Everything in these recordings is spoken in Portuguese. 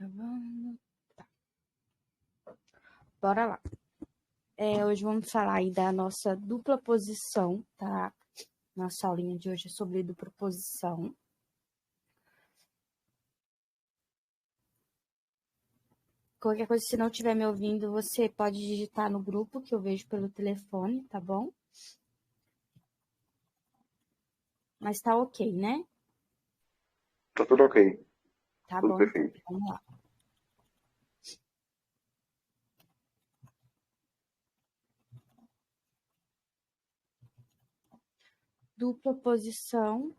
Gravando. Tá. Bora lá. Hoje vamos falar aí da nossa dupla posição, tá? Nossa aulinha de hoje é sobre dupla posição. Qualquer coisa, se não estiver me ouvindo, você pode digitar no grupo que eu vejo pelo telefone, tá bom? Mas tá ok, né? Tá tudo ok. Tá Tudo bom, então. perfeito. Vamos lá. Dupla posição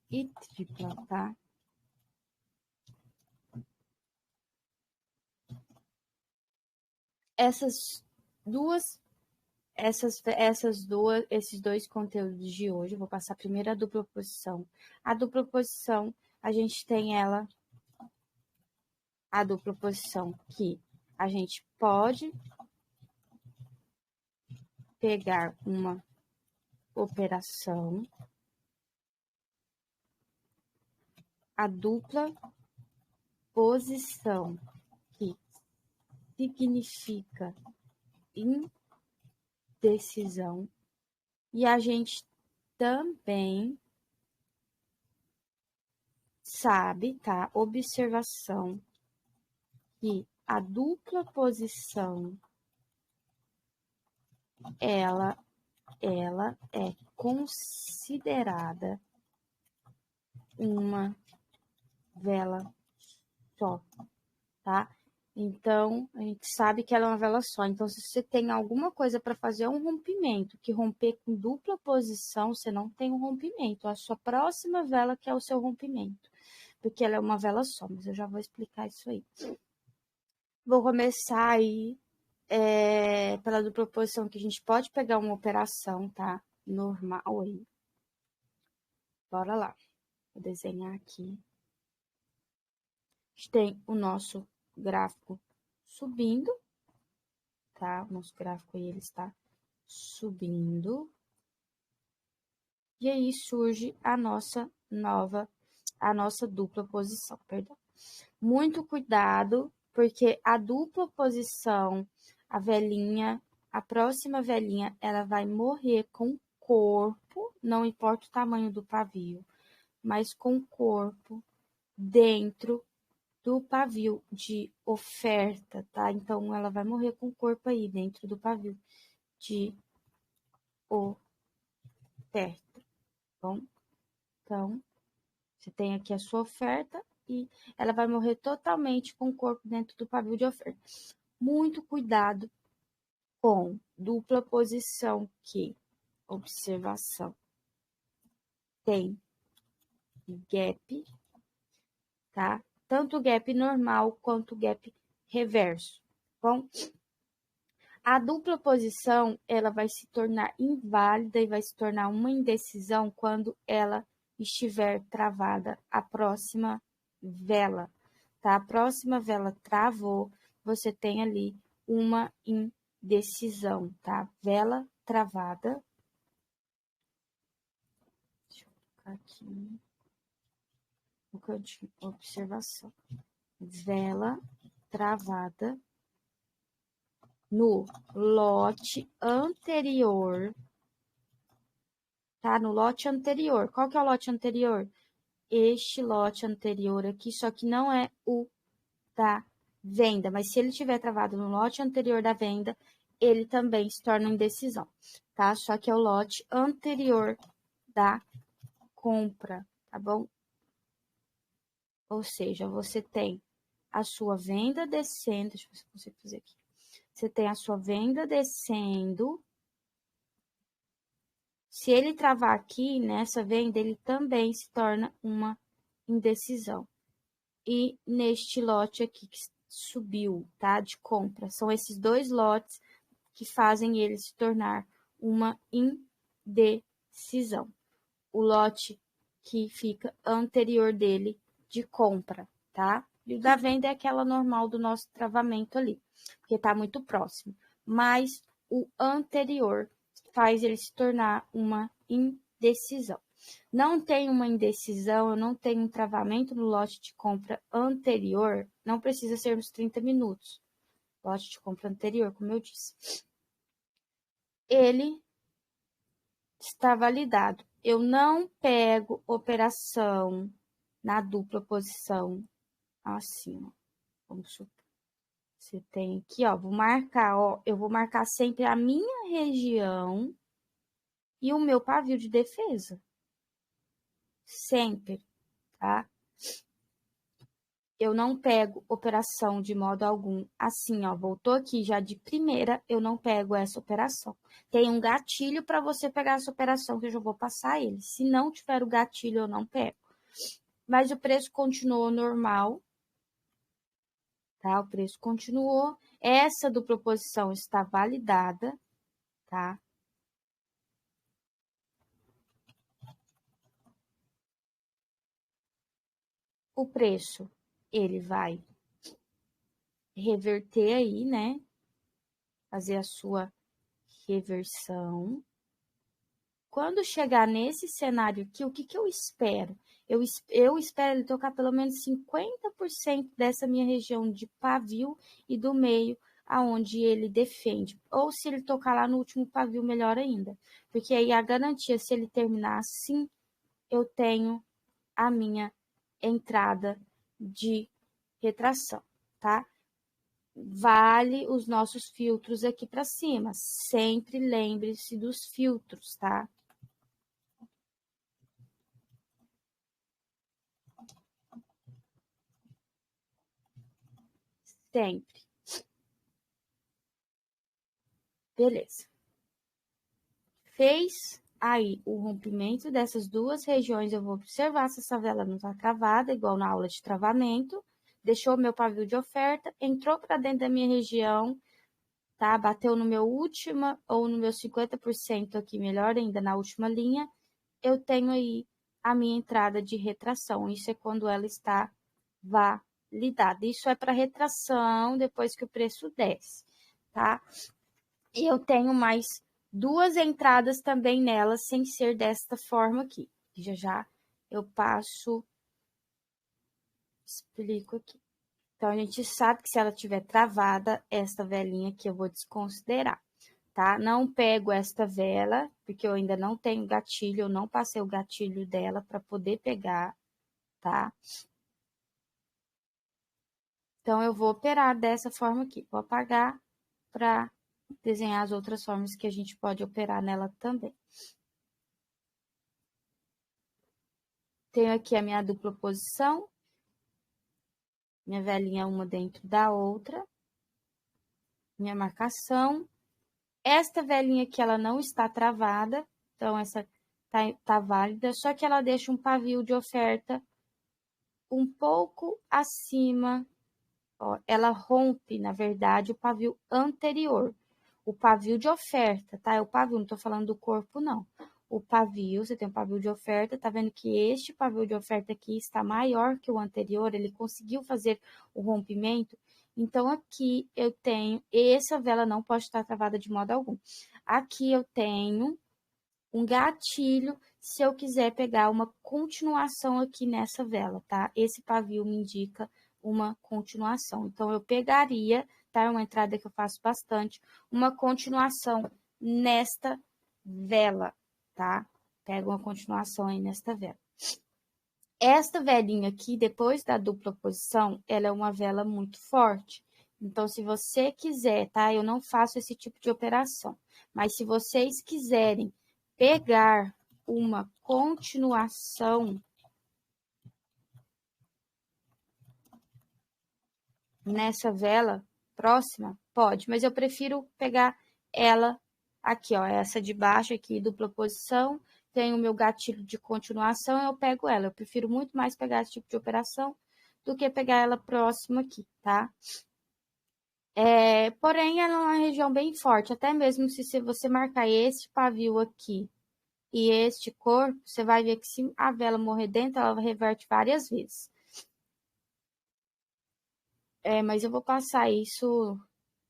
e tripla, tá? Esses dois conteúdos de hoje, eu vou passar primeiro a dupla posição. A dupla posição, a gente tem a dupla posição que a gente pode pegar uma operação, a dupla posição que significa indecisão, e a gente também sabe, tá? Observação, que a dupla posição ela é considerada uma vela só, tá? Então, a gente sabe que ela é uma vela só. Então, se você tem alguma coisa para fazer um rompimento, que romper com dupla posição, você não tem um rompimento. A sua próxima vela que é o seu rompimento, porque ela é uma vela só, mas eu já vou explicar isso aí. Vou começar aí pela dupla posição, que a gente pode pegar uma operação, tá? Normal aí. Bora lá. Vou desenhar aqui. A gente tem o nosso gráfico subindo, tá? O nosso gráfico aí, ele está subindo. E aí surge a nossa dupla posição, perdão. Muito cuidado, porque a dupla posição, a próxima velhinha, ela vai morrer com o corpo, não importa o tamanho do pavio, mas com o corpo dentro do pavio de oferta, tá? Então, ela vai morrer com o corpo aí dentro do pavio de oferta, bom? Então, você tem aqui a sua oferta e ela vai morrer totalmente com o corpo dentro do pavio de oferta. Muito cuidado com dupla posição que, observação, tem gap, tá? Tanto o gap normal quanto o gap reverso, bom? A dupla posição, ela vai se tornar inválida e vai se tornar uma indecisão quando ela estiver travada a próxima vela, tá? A próxima vela travou, você tem ali uma indecisão, tá? Vela travada. Deixa eu colocar aqui no cantinho, observação. Vela travada no lote anterior, tá? No lote anterior. Qual que é o lote anterior? Este lote anterior aqui, só que não é o da venda, mas se ele tiver travado no lote anterior da venda, ele também se torna indecisão, tá? Só que é o lote anterior da compra, tá bom? Ou seja, você tem a sua venda descendo, deixa eu ver se eu consigo fazer aqui. Você tem a sua venda descendo. Se ele travar aqui nessa venda, ele também se torna uma indecisão. E neste lote aqui que subiu, tá? De compra. São esses dois lotes que fazem ele se tornar uma indecisão. O lote que fica anterior dele de compra, tá? E o da venda é aquela normal do nosso travamento ali, porque tá muito próximo. Mas o anterior faz ele se tornar uma indecisão. não tem uma indecisão, eu não tenho um travamento no lote de compra anterior, não precisa ser nos 30 minutos. Lote de compra anterior, como eu disse. Ele está validado. Eu não pego operação na dupla posição assim, ó. Vamos supor. Você tem aqui, ó, vou marcar, ó, eu vou marcar sempre a minha região e o meu pavio de defesa. Sempre, tá? Eu não pego operação de modo algum. Assim, ó, voltou aqui já de primeira, eu não pego essa operação. Tem um gatilho para você pegar essa operação, que eu já vou passar ele. Se não tiver o gatilho, eu não pego. Mas o preço continuou normal, tá? O preço continuou. Essa dupla posição está validada, tá? O preço, ele vai reverter aí, né? Fazer a sua reversão. Quando chegar nesse cenário aqui, o que eu espero? Eu espero ele tocar pelo menos 50% dessa minha região de pavio e do meio, aonde ele defende. Ou se ele tocar lá no último pavio, melhor ainda. Porque aí a garantia, se ele terminar assim, eu tenho a minha entrada de retração, tá? Vale os nossos filtros aqui para cima. Sempre lembre-se dos filtros, tá? Sempre. Beleza. Fez aí o rompimento dessas duas regiões, eu vou observar se essa vela não está travada, igual na aula de travamento. Deixou meu pavio de oferta, entrou para dentro da minha região, tá? Bateu no meu última ou no meu 50% aqui, melhor ainda, na última linha. Eu tenho aí a minha entrada de retração. Isso é quando ela está validada. Isso é para retração depois que o preço desce, tá? E eu tenho mais duas entradas também nela, sem ser desta forma aqui. Já já eu passo, explico aqui. Então, a gente sabe que se ela tiver travada, esta velinha aqui eu vou desconsiderar, tá? Não pego esta vela, porque eu ainda não tenho gatilho, eu não passei o gatilho dela para poder pegar, tá? Então, eu vou operar dessa forma aqui. Vou apagar para desenhar as outras formas que a gente pode operar nela também. Tenho aqui a minha dupla posição, minha velinha uma dentro da outra, minha marcação. Esta velinha aqui, ela não está travada, então essa tá válida, só que ela deixa um pavio de oferta um pouco acima, ó, ela rompe, na verdade, o pavio anterior. O pavio de oferta, tá? É o pavio, não tô falando do corpo, não. O pavio, você tem um pavio de oferta, tá vendo que este pavio de oferta aqui está maior que o anterior, ele conseguiu fazer o rompimento. Então, aqui eu tenho, essa vela não pode estar travada de modo algum. Aqui eu tenho um gatilho se eu quiser pegar uma continuação aqui nessa vela, tá? Esse pavio me indica uma continuação. Então, eu pegaria, tá? É uma entrada que eu faço bastante, uma continuação nesta vela, tá? Pego uma continuação aí nesta vela. Esta velinha aqui, depois da dupla posição, ela é uma vela muito forte. Então, se você quiser, tá? Eu não faço esse tipo de operação. Mas se vocês quiserem pegar uma continuação nessa vela próxima, pode, mas eu prefiro pegar ela aqui, ó, essa de baixo aqui, dupla posição, tem o meu gatilho de continuação, eu pego ela. Eu prefiro muito mais pegar esse tipo de operação do que pegar ela próxima aqui, tá? Porém, ela é uma região bem forte, até mesmo se você marcar esse pavio aqui e este corpo, você vai ver que se a vela morrer dentro, ela reverte várias vezes. Mas eu vou passar isso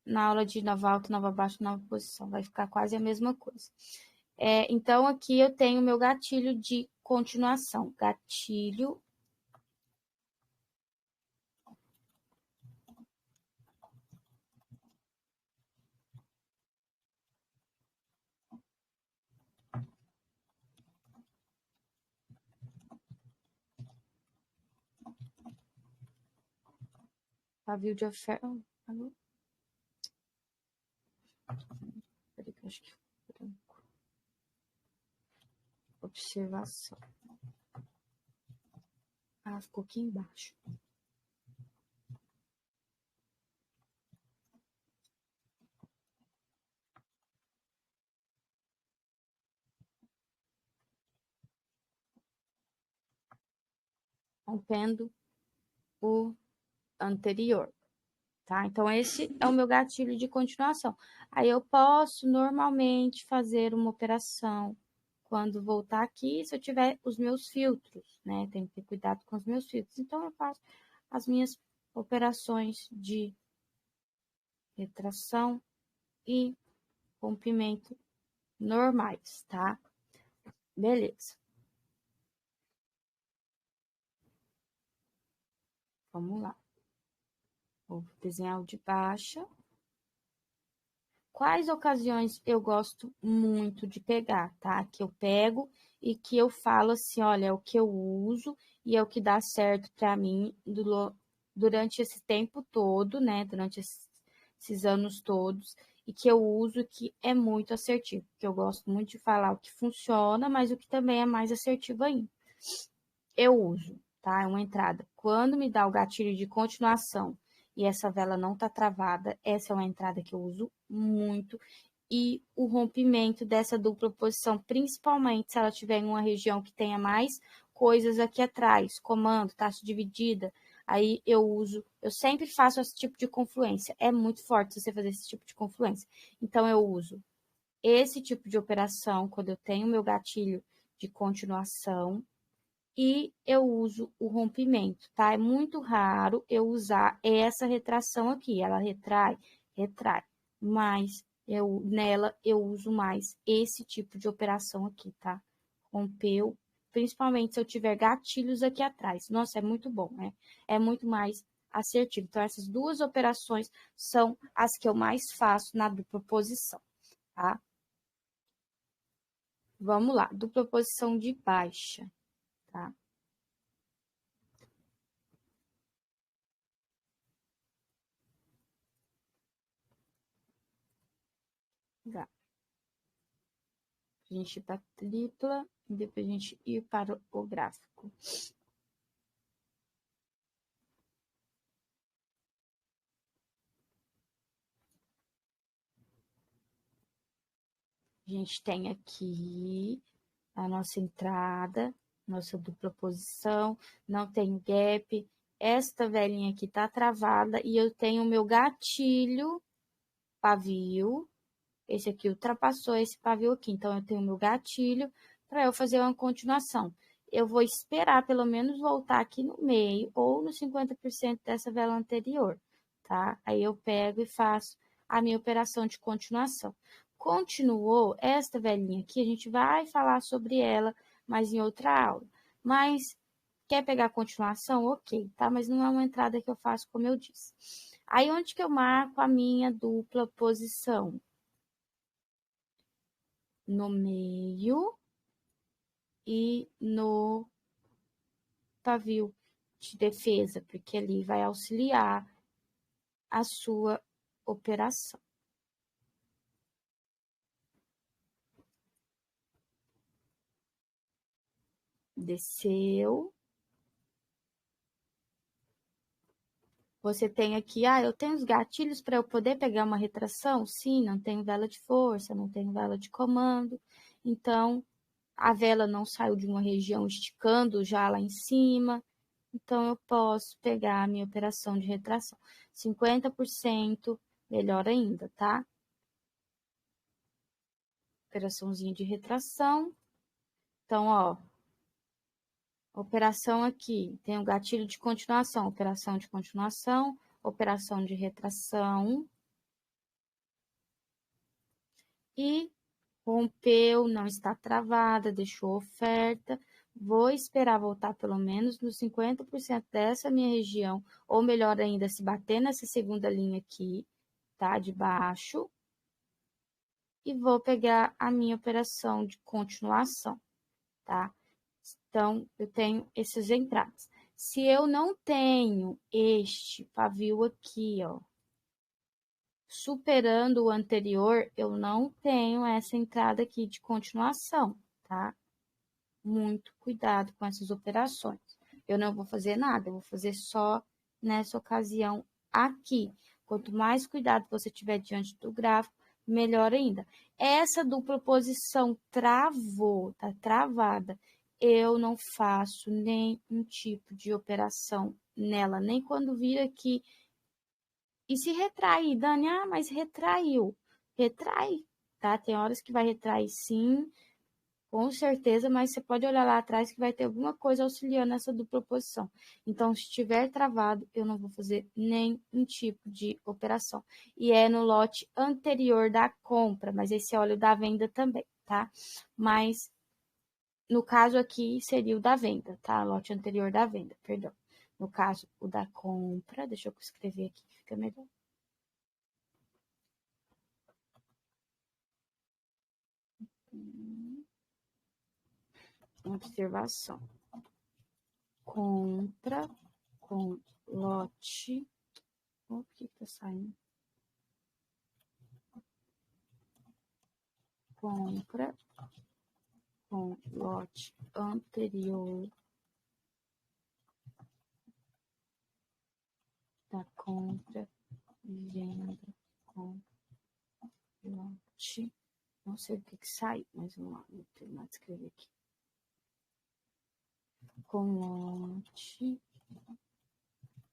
na aula de nova alta, nova baixa, nova posição. Vai ficar quase a mesma coisa. Então, aqui eu tenho meu gatilho de continuação. Gatilho pavio de oferta. Peraí, que eu acho que ficou branco. Observação. Ah, ficou aqui embaixo. Rompendo o anterior, tá? Então, esse é o meu gatilho de continuação. Aí, eu posso normalmente fazer uma operação quando voltar aqui, se eu tiver os meus filtros, né? Tenho que ter cuidado com os meus filtros. Então, eu faço as minhas operações de retração e rompimento normais, tá? Beleza. Vamos lá. Vou desenhar o de baixa. Quais ocasiões eu gosto muito de pegar, tá? Que eu pego e que eu falo assim, olha, é o que eu uso e é o que dá certo para mim durante esse tempo todo, né? Durante esses anos todos e que eu uso que é muito assertivo, que eu gosto muito de falar o que funciona, mas o que também é mais assertivo ainda. Eu uso, tá? É uma entrada. Quando me dá o gatilho de continuação e essa vela não tá travada, essa é uma entrada que eu uso muito. E o rompimento dessa dupla posição, principalmente se ela tiver em uma região que tenha mais coisas aqui atrás, comando, taxa dividida, aí eu sempre faço esse tipo de confluência. É muito forte você fazer esse tipo de confluência. Então, eu uso esse tipo de operação quando eu tenho meu gatilho de continuação e eu uso o rompimento, tá? É muito raro eu usar essa retração aqui. Ela retrai, mas nela eu uso mais esse tipo de operação aqui, tá? Rompeu, principalmente se eu tiver gatilhos aqui atrás. Nossa, é muito bom, né? É muito mais assertivo. Então, essas duas operações são as que eu mais faço na dupla posição, tá? Vamos lá, dupla posição de baixa, tá? Tá. A gente ir para tripla e depois a gente ir para o gráfico. A gente tem aqui a nossa entrada, nossa dupla posição, não tem gap. Esta velhinha aqui tá travada e eu tenho o meu gatilho pavio. Esse aqui ultrapassou esse pavio aqui, então eu tenho o meu gatilho para eu fazer uma continuação. Eu vou esperar pelo menos voltar aqui no meio ou no 50% dessa vela anterior, tá? Aí eu pego e faço a minha operação de continuação. Continuou esta velinha aqui, a gente vai falar sobre ela, mas em outra aula. Mas quer pegar a continuação? Ok, tá? Mas não é uma entrada que eu faço como eu disse. Aí, onde que eu marco a minha dupla posição? No meio e no pavio de defesa, porque ali vai auxiliar a sua operação. Desceu. Você tem aqui, eu tenho os gatilhos para eu poder pegar uma retração? Sim, não tenho vela de força, não tenho vela de comando. Então, a vela não saiu de uma região esticando já lá em cima. Então, eu posso pegar a minha operação de retração. 50%, melhor ainda, tá? Operaçãozinha de retração. Então, ó, operação aqui, tem o gatilho de continuação, operação de continuação, operação de retração. E rompeu, não está travada, deixou oferta. Vou esperar voltar pelo menos nos 50% dessa minha região, ou melhor ainda, se bater nessa segunda linha aqui, tá? De baixo. E vou pegar a minha operação de continuação, tá? Então, eu tenho essas entradas. Se eu não tenho este pavio aqui, ó, superando o anterior, eu não tenho essa entrada aqui de continuação, tá? Muito cuidado com essas operações. Eu não vou fazer nada, eu vou fazer só nessa ocasião aqui. Quanto mais cuidado você tiver diante do gráfico, melhor ainda. Essa dupla posição travou, tá travada. Eu não faço nenhum tipo de operação nela, nem quando vir aqui e se retrair. Dani, mas retraiu. Retrai, tá? Tem horas que vai retrair sim, com certeza, mas você pode olhar lá atrás que vai ter alguma coisa auxiliando essa dupla posição. Então, se estiver travado, eu não vou fazer nenhum tipo de operação. E é no lote anterior da compra, mas esse é óleo da venda também, tá? Mas, no caso aqui, seria o da venda, tá? Lote anterior da venda, perdão. No caso, o da compra, deixa eu escrever aqui que fica melhor. Observação. Compra com lote. O que tá saindo? Compra com lote anterior da compra e venda com lote. Não sei o que saiu, mas vamos lá, vou terminar de escrever aqui. Com lote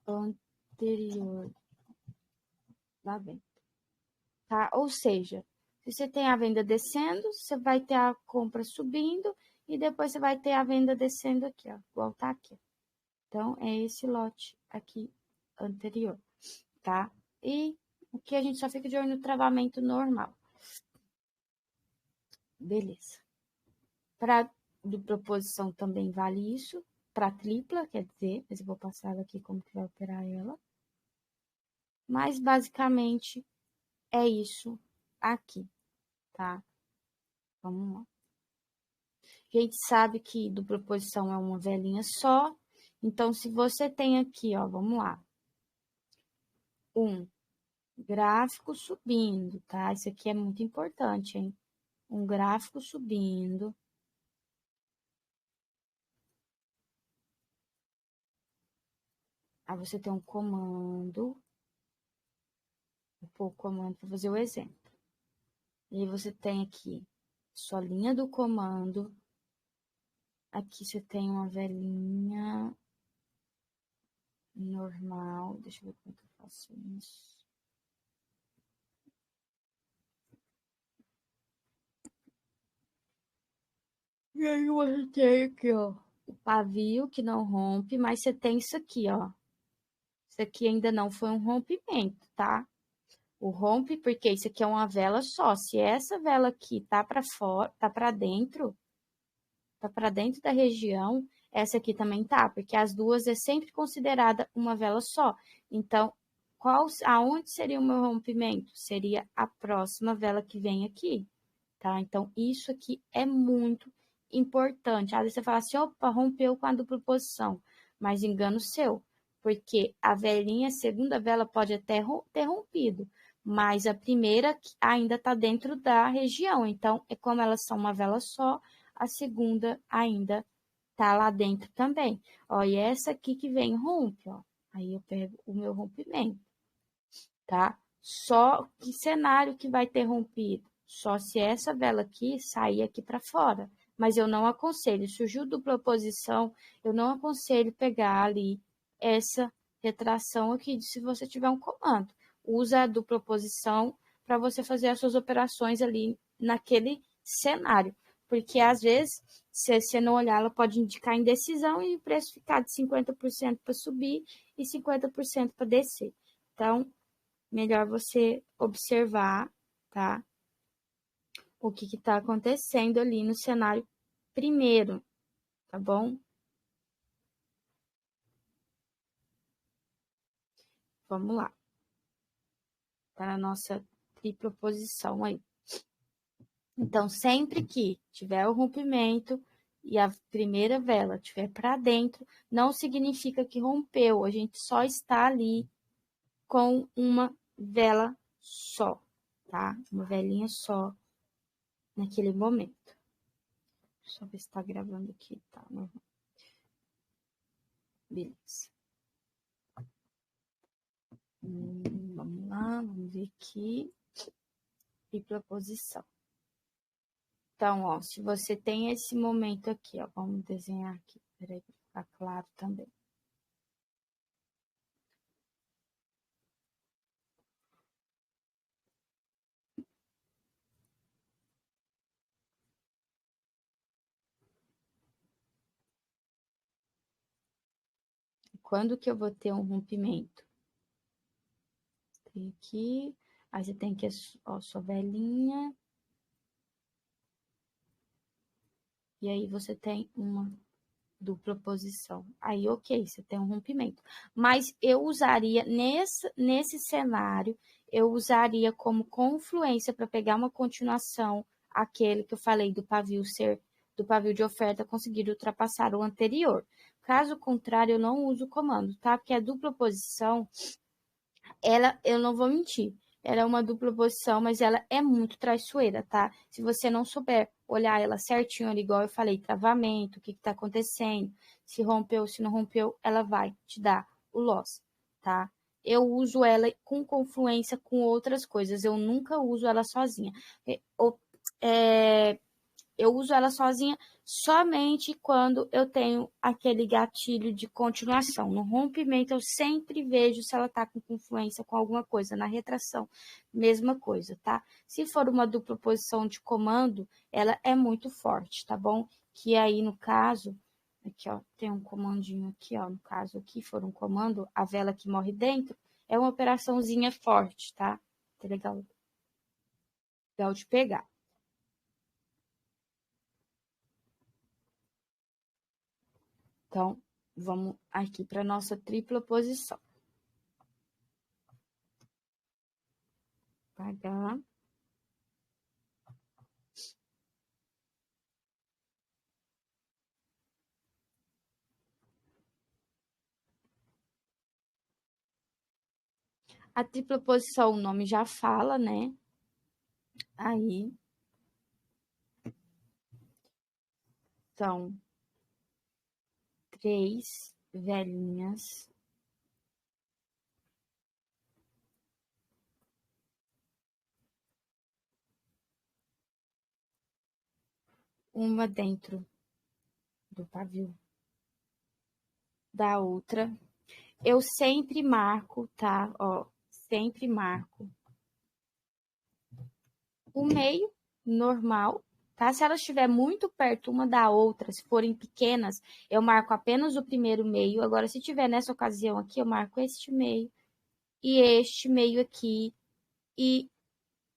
anterior da venda. Tá? Ou seja, se você tem a venda descendo, você vai ter a compra subindo e depois você vai ter a venda descendo aqui, ó, igual tá aqui. Então, é esse lote aqui anterior, tá? E aqui a gente só fica de olho no travamento normal. Beleza. Para dupla posição também vale isso. Para tripla, quer dizer, mas eu vou passar ela aqui como que vai operar ela. Mas, basicamente, é isso aqui, tá? Vamos lá. A gente sabe que dupla posição é uma velinha só. Então, se você tem aqui, ó, vamos lá. Um gráfico subindo, tá? Isso aqui é muito importante, hein? Um gráfico subindo. Aí você tem um comando. Vou pôr o comando para fazer o exemplo. E aí você tem aqui sua linha do comando. Aqui você tem uma velinha normal. Deixa eu ver como que eu faço isso. E aí você tem aqui, ó, o pavio que não rompe, mas você tem isso aqui, ó. Isso aqui ainda não foi um rompimento, tá? O rompe, porque isso aqui é uma vela só. Se essa vela aqui tá para fora, tá para dentro da região, essa aqui também tá, porque as duas é sempre considerada uma vela só. Então, aonde seria o meu rompimento? Seria a próxima vela que vem aqui, tá? Então, isso aqui é muito importante. Às vezes você fala assim, opa, rompeu com a dupla posição, mas engano seu, porque a velinha, a segunda vela pode até ter rompido, mas a primeira ainda está dentro da região. Então, é como elas são uma vela só, a segunda ainda tá lá dentro também. Ó, e essa aqui que vem rompe, ó. Aí eu pego o meu rompimento, tá? Só que cenário que vai ter rompido? Só se essa vela aqui sair aqui para fora. Mas eu não aconselho, surgiu dupla posição, eu não aconselho pegar ali essa retração aqui, se você tiver um comando. Usa a dupla posição para você fazer as suas operações ali naquele cenário. Porque às vezes, se você não olhar, ela pode indicar indecisão e o preço ficar de 50% para subir e 50% para descer. Então, melhor você observar, tá? o que está acontecendo ali no cenário primeiro, tá bom? Vamos lá. Para a nossa tripla posição aí. Então, sempre que tiver o rompimento e a primeira vela estiver para dentro, não significa que rompeu. A gente só está ali com uma vela só, tá? Uma velinha só naquele momento. Deixa eu ver se tá gravando aqui, tá? Beleza. Vamos lá, vamos ver aqui. Tripla posição. Então, ó, se você tem esse momento aqui, ó, vamos desenhar aqui, peraí, para ficar claro também. Quando que eu vou ter um rompimento? Tem aqui, aí você tem que, ó, sua velinha. E aí você tem uma dupla posição. Aí, ok, você tem um rompimento. Mas eu usaria, nesse cenário, eu usaria como confluência para pegar uma continuação, aquele que eu falei do pavio de oferta conseguir ultrapassar o anterior. Caso contrário, eu não uso o comando, tá? Porque a dupla posição, eu não vou mentir, ela é uma dupla posição, mas ela é muito traiçoeira, tá? Se você não souber olhar ela certinho ali, igual eu falei, travamento, o que tá acontecendo, se rompeu, se não rompeu, ela vai te dar o loss, tá? Eu uso ela com confluência com outras coisas, eu nunca uso ela sozinha. Eu uso ela sozinha somente quando eu tenho aquele gatilho de continuação. No rompimento, eu sempre vejo se ela está com confluência com alguma coisa. Na retração, mesma coisa, tá? Se for uma dupla posição de comando, ela é muito forte, tá bom? Que aí, no caso, aqui, ó, tem um comandinho aqui, ó. No caso aqui, for um comando, a vela que morre dentro, é uma operaçãozinha forte, tá? Tá legal de pegar. Então, vamos aqui para nossa tripla posição. Apagar. A tripla posição, o nome já fala, né? Aí. São 3 velinhas. Uma dentro do pavio da outra. Eu sempre marco, tá? Ó, sempre marco o meio normal, tá? Se elas estiver muito perto uma da outra, se forem pequenas, eu marco apenas o primeiro meio. Agora, se tiver nessa ocasião aqui, eu marco este meio e este meio aqui e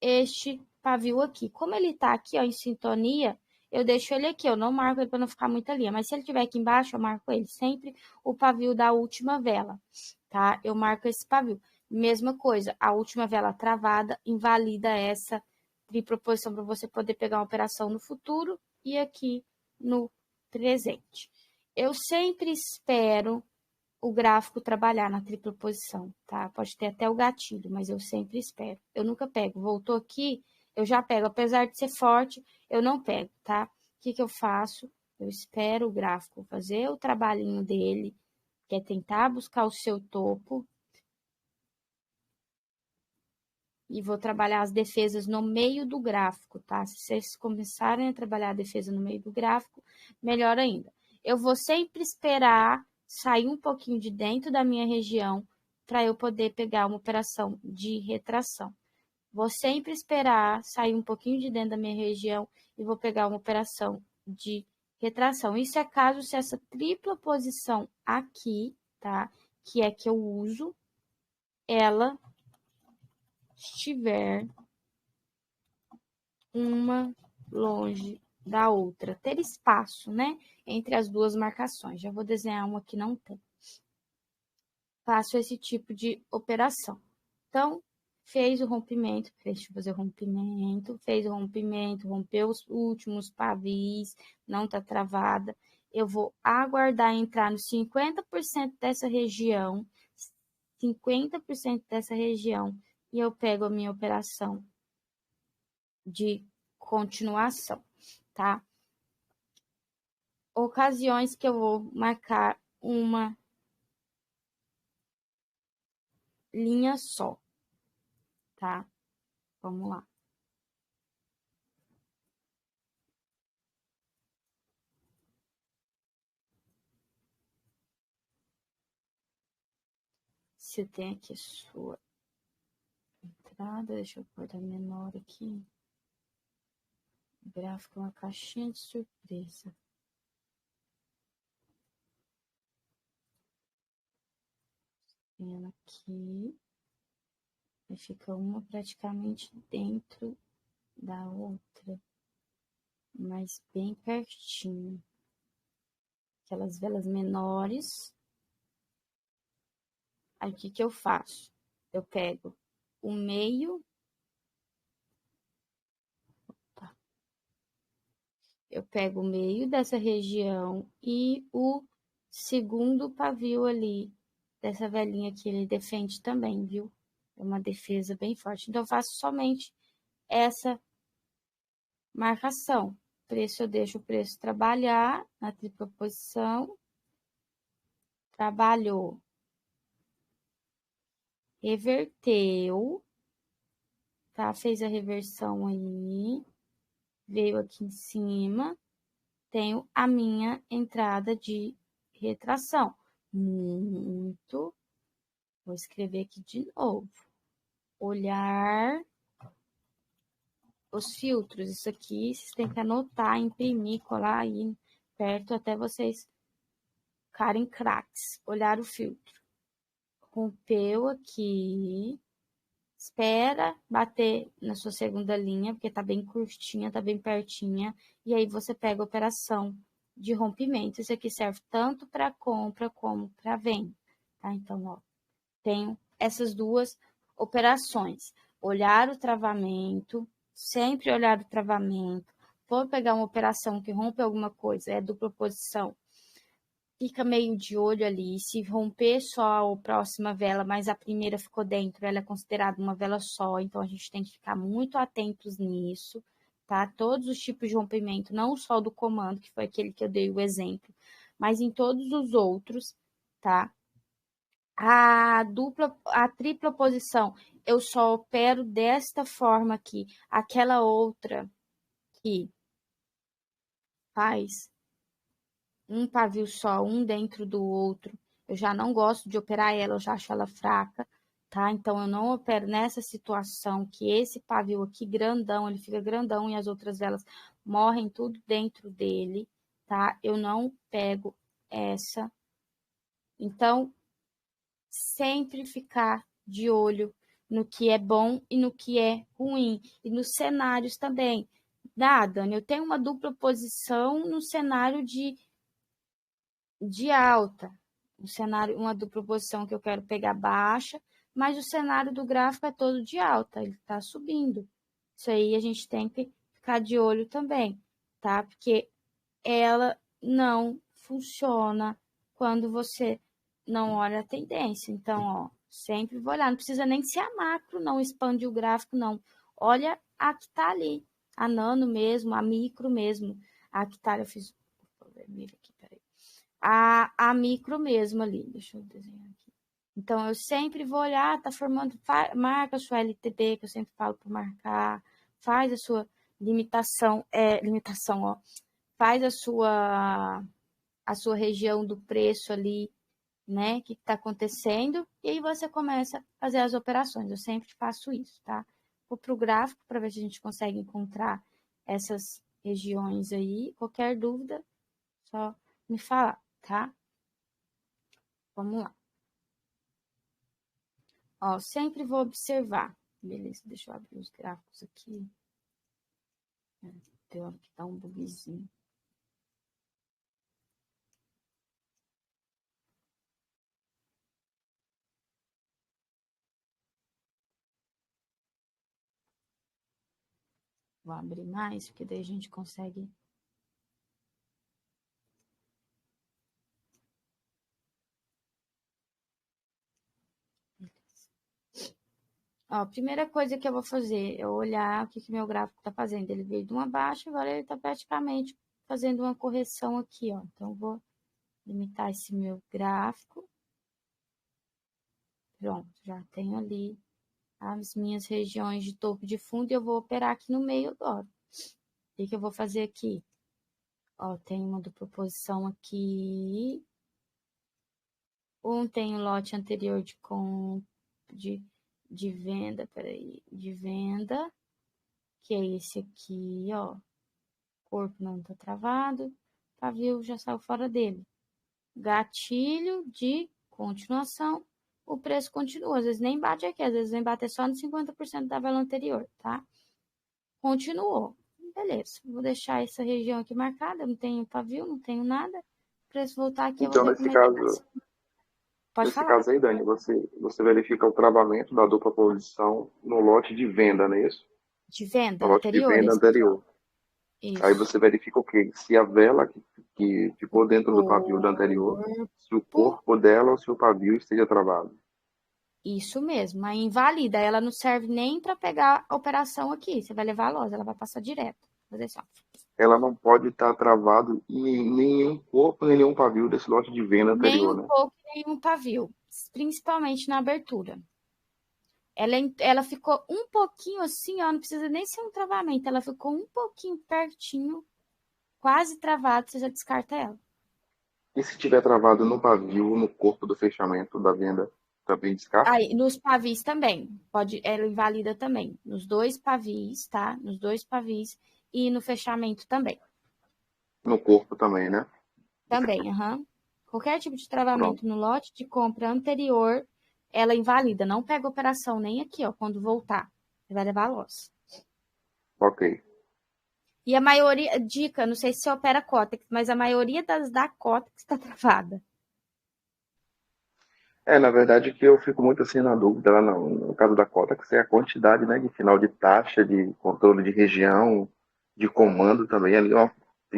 este pavio aqui. Como ele tá aqui, ó, em sintonia, eu deixo ele aqui, eu não marco ele para não ficar muita linha, mas se ele tiver aqui embaixo, eu marco ele sempre o pavio da última vela, tá? Eu marco esse pavio. Mesma coisa, a última vela travada invalida essa tripla posição para você poder pegar uma operação no futuro e aqui no presente. Eu sempre espero o gráfico trabalhar na tripla posição, tá? Pode ter até o gatilho, mas eu sempre espero. Eu nunca pego. Voltou aqui, eu já pego. Apesar de ser forte, eu não pego, tá? O que que eu faço? Eu espero o gráfico fazer o trabalhinho dele, que é tentar buscar o seu topo. E vou trabalhar as defesas no meio do gráfico, tá? Se vocês começarem a trabalhar a defesa no meio do gráfico, melhor ainda. Eu vou sempre esperar sair um pouquinho de dentro da minha região para eu poder pegar uma operação de retração. Vou sempre esperar sair um pouquinho de dentro da minha região e vou pegar uma operação de retração. Isso é caso se essa tripla posição aqui, tá? Que é que eu uso, ela estiver uma longe da outra, ter espaço, né, entre as duas marcações. Já vou desenhar uma que não tem. Faço esse tipo de operação. Então, fez o rompimento, deixa eu fazer o rompimento, fez o rompimento, rompeu os últimos pavis, não tá travada. Eu vou aguardar entrar nos 50% dessa região, 50% dessa região, e eu pego a minha operação de continuação, tá? Ocasiões que eu vou marcar uma linha só, tá? Vamos lá. Você tem aqui a sua entrada, deixa eu pôr menor aqui. O gráfico é uma caixinha de surpresa. Vendo aqui, e fica uma praticamente dentro da outra, mas bem pertinho. Aquelas velas menores. Aí o que que eu faço? Eu pego o meio, eu pego o meio dessa região e o segundo pavio ali, dessa velinha que ele defende também, viu? É uma defesa bem forte. Então, eu faço somente essa marcação. Preço, eu deixo o preço trabalhar na tripla posição. Trabalhou. Reverteu. Tá? Fez a reversão aí. Veio aqui em cima. Tenho a minha entrada de retração. Muito. Vou escrever aqui de novo. Olhar os filtros. Isso aqui vocês têm que anotar, imprimir, colar aí perto até vocês ficarem craques. Olhar o filtro. Rompeu aqui. Espera bater na sua segunda linha, porque tá bem curtinha, tá bem pertinha. E aí você pega a operação de rompimento. Isso aqui serve tanto para compra como para venda, tá? Então, ó, tenho essas duas operações. Olhar o travamento, sempre olhar o travamento. For pegar uma operação que rompe alguma coisa, é dupla posição, fica meio de olho ali. Se romper só a próxima vela, mas a primeira ficou dentro, ela é considerada uma vela só. Então, a gente tem que ficar muito atentos nisso, tá? Todos os tipos de rompimento, não só do comando, que foi aquele que eu dei o exemplo, mas em todos os outros, tá? A tripla posição, eu só opero desta forma aqui. Aquela outra que faz um pavio só, um dentro do outro, eu já não gosto de operar ela, eu já acho ela fraca, tá? Então, eu não opero nessa situação que esse pavio aqui grandão, ele fica grandão e as outras velas morrem tudo dentro dele, tá? Eu não pego essa. Então, sempre ficar de olho no que é bom e no que é ruim, e nos cenários também. Dani, eu tenho uma dupla posição no cenário de alta, um cenário, uma dupla posição que eu quero pegar baixa, mas o cenário do gráfico é todo de alta, ele está subindo. Isso aí a gente tem que ficar de olho também, tá? Porque ela não funciona quando você não olha a tendência. Então, ó, sempre vou olhar. Não precisa nem ser a macro, não, expandir o gráfico, não. Olha a que tá ali, a nano mesmo, a micro mesmo. A que tá, eu fiz vermelho aqui, peraí. A micro mesmo ali, deixa eu desenhar aqui. Então, eu sempre vou olhar, tá formando, marca a sua LTB, que eu sempre falo para marcar, faz a sua limitação, ó, faz a sua região do preço ali, né, que está acontecendo, e aí você começa a fazer as operações. Eu sempre faço isso, tá? Vou para o gráfico para ver se a gente consegue encontrar essas regiões aí. Qualquer dúvida, só me falar, tá? Vamos lá. Ó, sempre vou observar. Beleza, deixa eu abrir os gráficos aqui. Deu aqui, tá um bugzinho. Vou abrir mais, porque daí a gente consegue. Ó, a primeira coisa que eu vou fazer é olhar o que meu gráfico tá fazendo. Ele veio de uma baixa, agora ele tá praticamente fazendo uma correção aqui, ó. Então, eu vou limitar esse meu gráfico. Pronto, já tenho ali as minhas regiões de topo de fundo e eu vou operar aqui no meio agora. O que eu vou fazer aqui? Ó, tem uma dupla posição aqui. Tem o lote anterior de venda, peraí, de venda, que é esse aqui, ó. O corpo não tá travado, pavio já saiu fora dele. Gatilho de continuação, o preço continua. Às vezes nem bate aqui, às vezes vem bater só no 50% da vela anterior, tá? Continuou. Beleza, vou deixar essa região aqui marcada, não tenho pavio, não tenho nada. O preço voltar aqui, eu vou Então, ver como é que tá. Pode nesse falar. caso aí, Dani, você verifica o travamento da dupla posição no lote de venda, não é isso? De No venda lote de anterior, venda esse aqui, ó. anterior. Aí Isso. você verifica o quê? Se a vela que O ficou dentro do pavio da anterior, se o corpo, corpo dela ou se o pavio esteja travado. isso mesmo. Aí invalida, ela não serve nem para pegar a operação aqui. Você vai levar a loja, ela vai passar direto. Fazer só. Ela não pode estar travado em nenhum corpo, nem nenhum pavio desse lote de venda Nem anterior, um né? pouco, nem um pavio. Principalmente na abertura. Ela ficou um pouquinho assim, ó. Não precisa nem ser um travamento. Ela ficou um pouquinho pertinho, quase travado. Você já descarta ela. E se tiver travado no pavio ou no corpo do fechamento da venda, também descarta? Aí, nos pavis também. Ela invalida também. Nos dois pavis, tá? Nos dois pavis e no fechamento também. No corpo também, né? Também, aham. Qualquer tipo de Pronto. travamento no lote de compra anterior, ela invalida. Não pega operação nem aqui, ó, quando voltar. Você vai levar a loss. Ok. E a maioria, dica, não sei se você opera Cotex, mas a maioria das da Cotex está travada. Na verdade, que eu fico muito assim na dúvida lá no caso da cota, que é a quantidade, né, de final de taxa, de controle de região, de comando também. Ali, ó,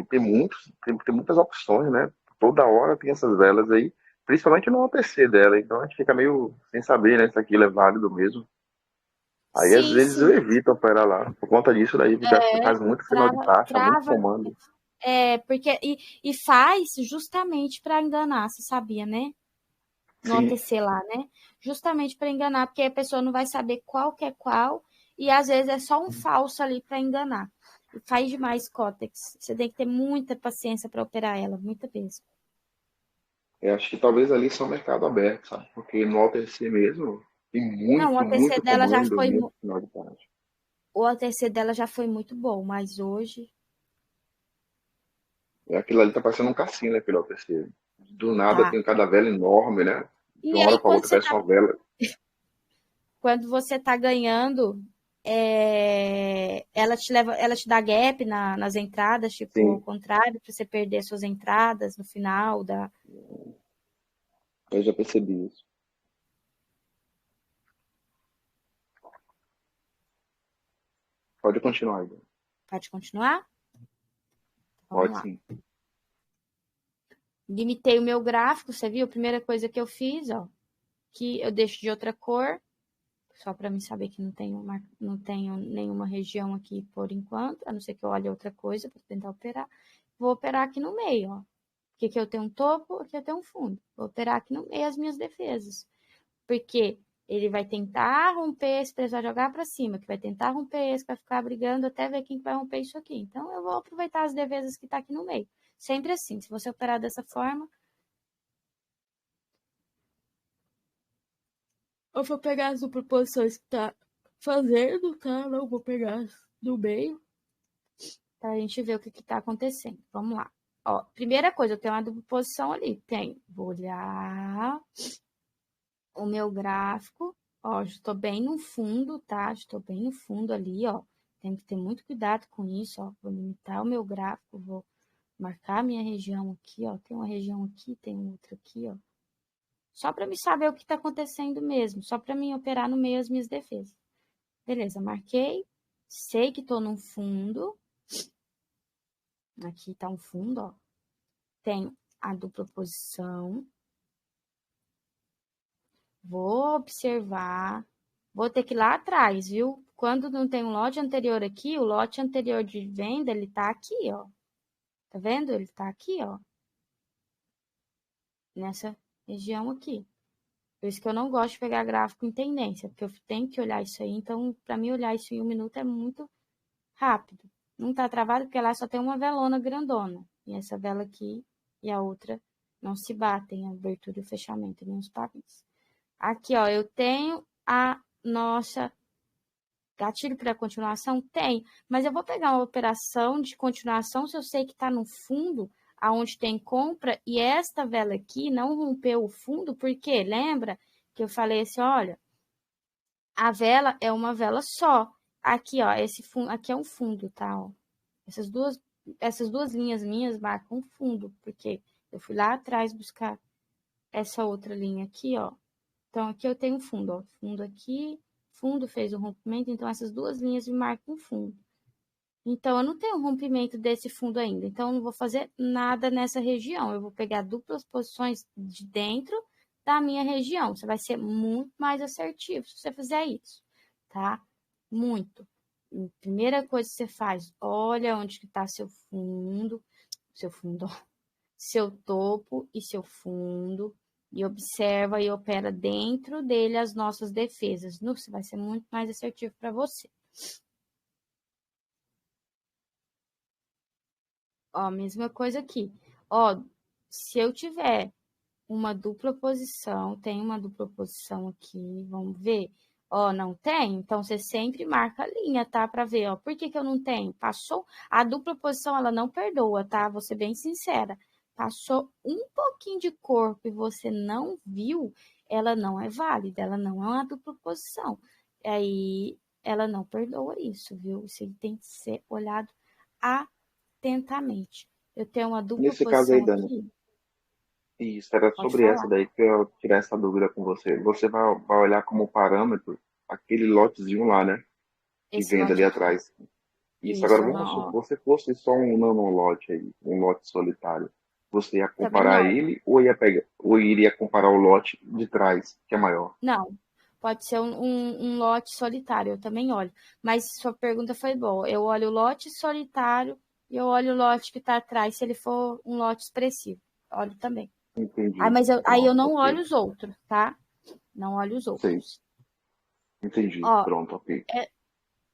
tem muitas opções, né? Toda hora tem essas velas aí, principalmente no OTC dela. Então a gente fica meio sem saber, né, se aquilo é válido mesmo. Aí às Sim, vezes sim. eu evito operar lá. Por conta disso, daí fica, faz muito final de taxa, muito Trava. comando. Porque, e faz justamente para enganar, você sabia, né? No Sim, OTC lá, né? Justamente para enganar, porque a pessoa não vai saber qual que é qual, e às vezes é só um falso ali para enganar. E faz demais Cotex. Você tem que ter muita paciência para operar ela, muita vez. eu acho que talvez ali só o mercado aberto, sabe? Porque no OTC mesmo tem Não, o OTC muito dela já comando, foi, muito final de taxa. o OTC dela já foi muito bom, mas hoje Aquilo ali tá parecendo um cassino, né, pelo OTC. Do nada tá. tem cada vela enorme, né? De E uma hora aí para outra parece uma vela. quando você tá ganhando, ela te dá gap nas entradas, tipo, ao Sim, contrário, para você perder suas entradas no final da. eu já percebi isso. Pode continuar, Igor. Pode continuar? Vamos Pode lá. sim. Limitei o meu gráfico, você viu? A primeira coisa que eu fiz, ó, que eu deixo de outra cor, só para mim saber que não tenho nenhuma região aqui por enquanto, a não ser que eu olhe outra coisa para tentar operar. Vou operar aqui no meio, ó. Aqui eu tenho um topo, aqui eu tenho um fundo. Vou operar aqui no meio as minhas defesas. Porque ele vai tentar romper esse preço, vai jogar para cima, que vai tentar romper esse, vai ficar brigando até ver quem vai romper isso aqui. Então, eu vou aproveitar as defesas que está aqui no meio. Sempre assim, se você operar dessa forma, eu vou pegar as proporções que tá fazendo, tá? Não vou pegar as do meio, pra gente ver o que tá acontecendo. Vamos lá. Ó, primeira coisa, eu tenho uma dupla posição ali. Tenho. Vou olhar o meu gráfico. Ó, estou bem no fundo, tá? Estou bem no fundo ali, ó. Tenho que ter muito cuidado com isso, ó. Vou limitar o meu gráfico, vou marcar a minha região aqui, ó. Tem uma região aqui, tem outra aqui, ó. Só para me saber o que está acontecendo mesmo, só para mim operar no meio das minhas defesas. Beleza, marquei. Sei que estou num fundo. Aqui está um fundo, ó. Tenho a dupla posição. Vou observar. Vou ter que ir lá atrás, viu? Quando não tem um lote anterior aqui, o lote anterior de venda, ele tá aqui, ó. Tá vendo? Ele tá aqui, ó. Nessa região aqui. Por isso que eu não gosto de pegar gráfico em tendência, porque eu tenho que olhar isso aí. Então, para mim, olhar isso em 1 minuto é muito rápido. Não tá travado porque lá só tem uma velona grandona. E essa vela aqui e a outra não se batem, a abertura e o fechamento, nem os pavinhos. Aqui, ó, eu tenho a nossa gatilho para continuação? Tem, mas eu vou pegar uma operação de continuação se eu sei que está no fundo, aonde tem compra, e esta vela aqui não rompeu o fundo, porque lembra que eu falei assim, olha, a vela é uma vela só. Aqui, ó, esse fundo, aqui é um fundo, tá? Ó. Essas duas linhas minhas marcam fundo, porque eu fui lá atrás buscar essa outra linha aqui, ó. Então, aqui eu tenho fundo, ó. Fundo aqui, fundo fez o rompimento, então essas duas linhas me marcam fundo. Então, eu não tenho rompimento desse fundo ainda, então eu não vou fazer nada nessa região. Eu vou pegar duplas posições de dentro da minha região. Você vai ser muito mais assertivo se você fizer isso, tá? Muito. Primeira coisa que você faz, olha onde que tá seu fundo, ó, seu topo e seu fundo, e observa e opera dentro dele as nossas defesas. Isso vai ser muito mais assertivo para você. Ó, mesma coisa aqui. Ó, se eu tiver uma dupla posição, tem uma dupla posição aqui, vamos ver. Ó, não tem? Então, você sempre marca a linha, tá? Para ver, ó. Por que que eu não tenho? Passou, a dupla posição, ela não perdoa, tá? Vou ser bem sincera. Passou um pouquinho de corpo e você não viu, ela não é válida, ela não é uma dupla posição. Aí, ela não perdoa isso, viu? Isso tem que ser olhado atentamente. Eu tenho uma dupla Nesse caso aí, posição Dani, aqui, isso era pode sobre essa falar. daí que eu tirar essa dúvida com você. Você vai olhar como parâmetro aquele lotezinho lá, né? Que Esse vende ali lote aqui. atrás. Isso, agora Isso, vamos ó. supor, se fosse só um nanolote aí, um lote solitário, você ia Também comparar olho. ele ou ia pegar, ou iria comparar o lote de trás, que é maior? Não, pode ser um lote solitário, eu também olho. Mas sua pergunta foi boa. Eu olho o lote solitário e eu olho o lote que está atrás, se ele for um lote expressivo. Olho também. Ah, Entendi. mas aí eu Pronto, não olho ok. os outros, tá? Não olho os Sei. outros. Entendi. Ó, Pronto, ok. é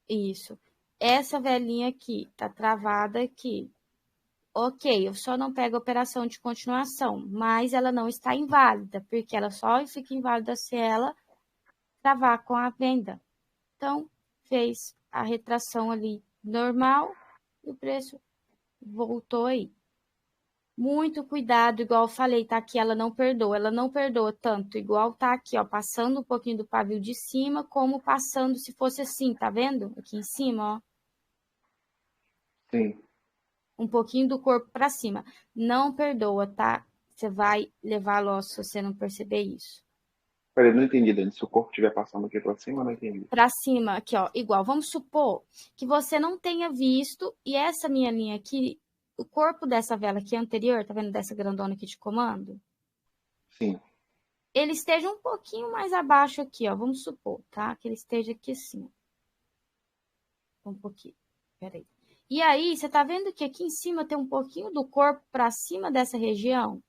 isso. Essa velhinha aqui tá travada aqui. Ok, eu só não pego a operação de continuação, mas ela não está inválida, porque ela só fica inválida se ela travar com a venda. Então, fez a retração ali normal e o preço voltou aí. Muito cuidado, igual eu falei, tá aqui, ela não perdoa tanto, igual tá aqui, ó, passando um pouquinho do pavio de cima, como passando se fosse assim, tá vendo? Aqui em cima, ó, Sim. um pouquinho do corpo para cima. Não perdoa, tá? Você vai levar loss se você não perceber isso. Peraí, não entendi, Dani. Se o corpo estiver passando aqui pra cima, não entendi. Para cima, aqui, ó, igual. Vamos supor que você não tenha visto e essa minha linha aqui, o corpo dessa vela aqui anterior, tá vendo dessa grandona aqui de comando? Sim. Ele esteja um pouquinho mais abaixo aqui, ó, vamos supor, tá? Que ele esteja aqui assim, um pouquinho. Peraí. E aí, você tá vendo que aqui em cima tem um pouquinho do corpo para cima dessa região?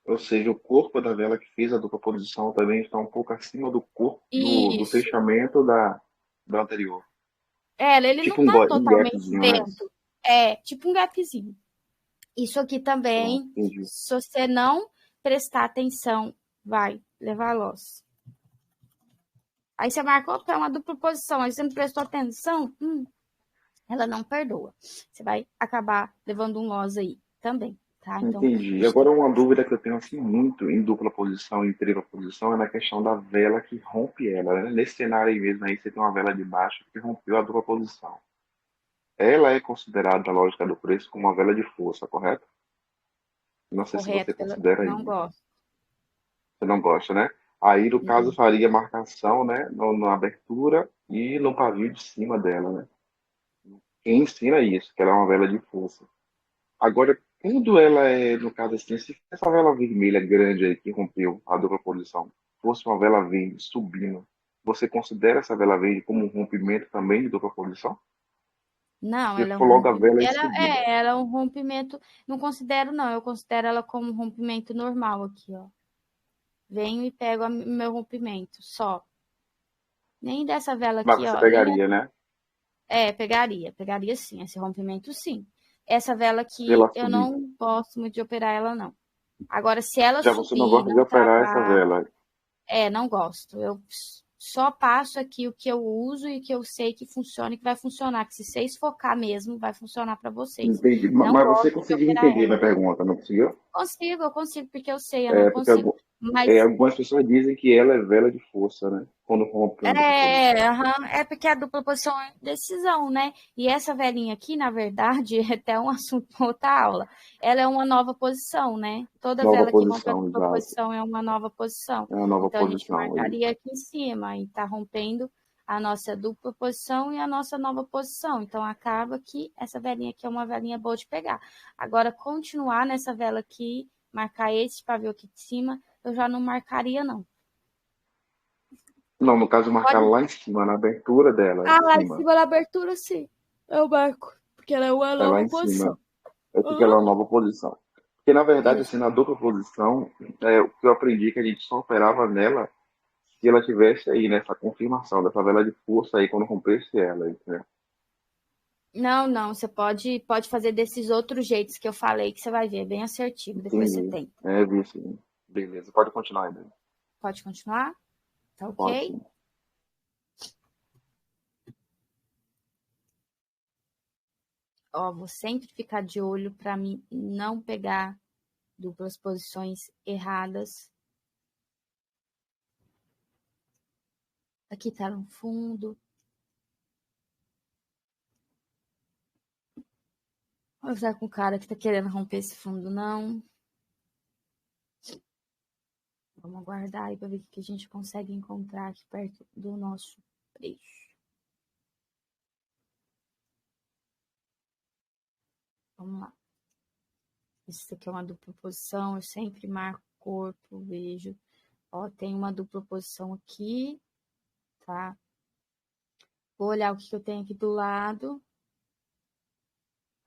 Ou seja, o corpo da vela que fez a dupla posição também está um pouco acima do corpo do Isso. fechamento da anterior. É, ele não Tipo tá um totalmente gapzinho, né? dentro. É, tipo um gapzinho. Isso aqui Pronto, também, entendi. se você não prestar atenção, vai levar loss. Aí você marcou que é uma dupla posição, aí você não prestou atenção, ela não perdoa. Você vai acabar levando um loss aí também, tá? Então, a Entendi. gente tem Agora, que uma pensar. dúvida que eu tenho assim muito em dupla posição e tripla posição é na questão da vela que rompe ela, né? Nesse cenário aí mesmo, aí você tem uma vela de baixo que rompeu a dupla posição. Ela é considerada, na lógica do preço, como uma vela de força, correto? Não sei se você Correto, considera não isso. gosto. Você não gosta, né? Aí, no caso, Uhum. faria marcação, né? Na abertura e no pavio de cima dela, né? Quem ensina isso, que ela é uma vela de força. Agora, quando ela é, no caso assim, se essa vela vermelha grande aí que rompeu a dupla posição fosse uma vela verde subindo, você considera essa vela verde como um rompimento também de dupla posição? Não, Você ela é um for logo a rompimento. vela aí subindo. Ela é um rompimento. Não considero, não. Eu considero ela como um rompimento normal aqui, ó. Venho e pego meu rompimento, só. Nem dessa vela Mas aqui, você ó. Nem pegaria, né? pegaria. Pegaria sim, esse rompimento sim. Essa vela aqui, Pela eu subida. não gosto muito de operar ela, não. Agora, se ela Já você não subir, gosta de não operar essa travar, vela. não gosto. Eu só passo aqui o que eu uso e que eu sei que funciona e que vai funcionar. Que se vocês focar mesmo, vai funcionar para vocês. Entendi. Não Mas você gosto de conseguiu operar entender ela. minha pergunta, não conseguiu? Eu consigo, porque eu sei, eu não É, porque consigo. Mas algumas pessoas dizem que ela é vela de força, né? Quando rompe uma dupla posição. aham, é porque a dupla posição é decisão, né? E essa velhinha aqui, na verdade, é até um assunto para outra aula. Ela é uma nova posição, né? Toda Nova vela que rompe a posição, dupla exato. posição é uma nova posição. É uma nova Então a gente posição aí. marcaria aqui em cima e tá rompendo a nossa dupla posição e a nossa nova posição. Então acaba que essa velhinha aqui é uma velhinha boa de pegar. Agora, continuar nessa vela aqui, marcar esse pavio aqui de cima, eu já não marcaria, não. Não, no caso, marcar Pode lá em cima, na abertura dela, em lá em cima. cima da abertura, sim. Eu marco. Porque ela é uma É lá nova em cima. posição. É porque ela é Aham. uma nova posição. Porque, na verdade, Isso. assim, na dupla posição, o que eu aprendi é que a gente só operava nela se ela tivesse aí nessa confirmação dessa vela de força aí quando rompesse ela, né? Não, não. Você pode fazer desses outros jeitos que eu falei, que você vai ver. É bem assertivo. Depois você Entendi. tenta. É, vi sim. Beleza, pode continuar ainda. Pode continuar? Tá Pode ok? sim. Ó, vou sempre ficar de olho para mim não pegar duplas posições erradas. Aqui tá no fundo. Vou usar com o cara que tá querendo romper esse fundo, não. Vamos aguardar aí para ver o que a gente consegue encontrar aqui perto do nosso preço. Vamos lá. Isso aqui é uma dupla posição, eu sempre marco o corpo, vejo. Ó, tem uma dupla posição aqui, tá? Vou olhar o que eu tenho aqui do lado.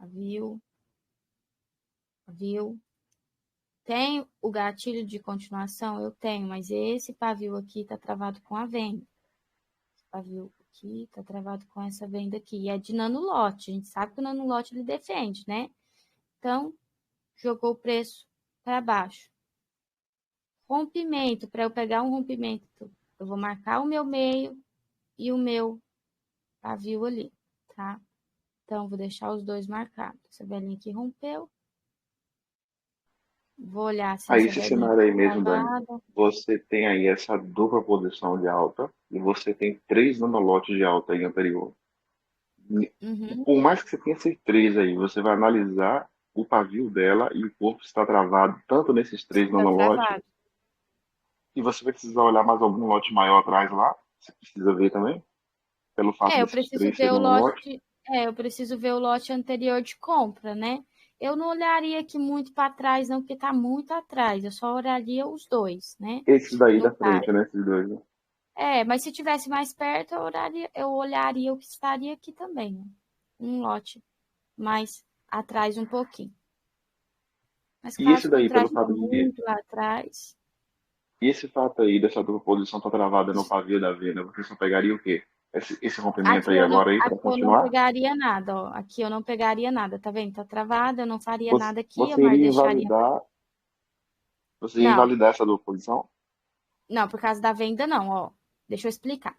Viu? Viu? Tem o gatilho de continuação? Eu tenho, mas esse pavio aqui tá travado com a venda. Esse pavio aqui tá travado com essa venda aqui. E é de nanolote. A gente sabe que o nanolote ele defende, né? Então, jogou o preço para baixo. Rompimento, para eu pegar um rompimento, eu vou marcar o meu meio e o meu pavio ali, tá? Então, vou deixar os dois marcados. Essa velhinha aqui rompeu. Vou olhar se Aí, essa esse velhinha cenário tá aí mesmo, Dani, travada. você tem aí essa dupla posição de alta e você tem três nanolotes de alta aí anterior. Uhum, Por mais que você tenha esses três aí, você vai analisar o pavio dela e o corpo está travado tanto nesses três tá nanolotes travado. e você vai precisar olhar mais algum lote maior atrás lá, você precisa ver também, pelo fato Eu desses preciso três ver o serem nanolotes. lote, eu preciso ver o lote anterior de compra, né? Eu não olharia aqui muito para trás, não, porque tá muito atrás. Eu só olharia os dois, né? Esses daí No da frente, caso. né? Esses dois, né? Mas se tivesse mais perto, eu olharia o que estaria aqui também, né? Um lote mais atrás um pouquinho. Mas E caso esse daí, pelo contrário, tá fato de. muito lá atrás. E esse fato aí dessa dupla posição tá travada no pavio da venda, você só pegaria o quê? Esse rompimento aí agora aí para Aqui eu não continuar? pegaria nada, ó. Aqui eu não pegaria nada, tá vendo? Tá travada, eu não faria Você, nada aqui, você eu mais iria deixaria. invalidar, você ia Não, invalidar essa dupla posição? não, por causa da venda, não, ó. Deixa eu explicar.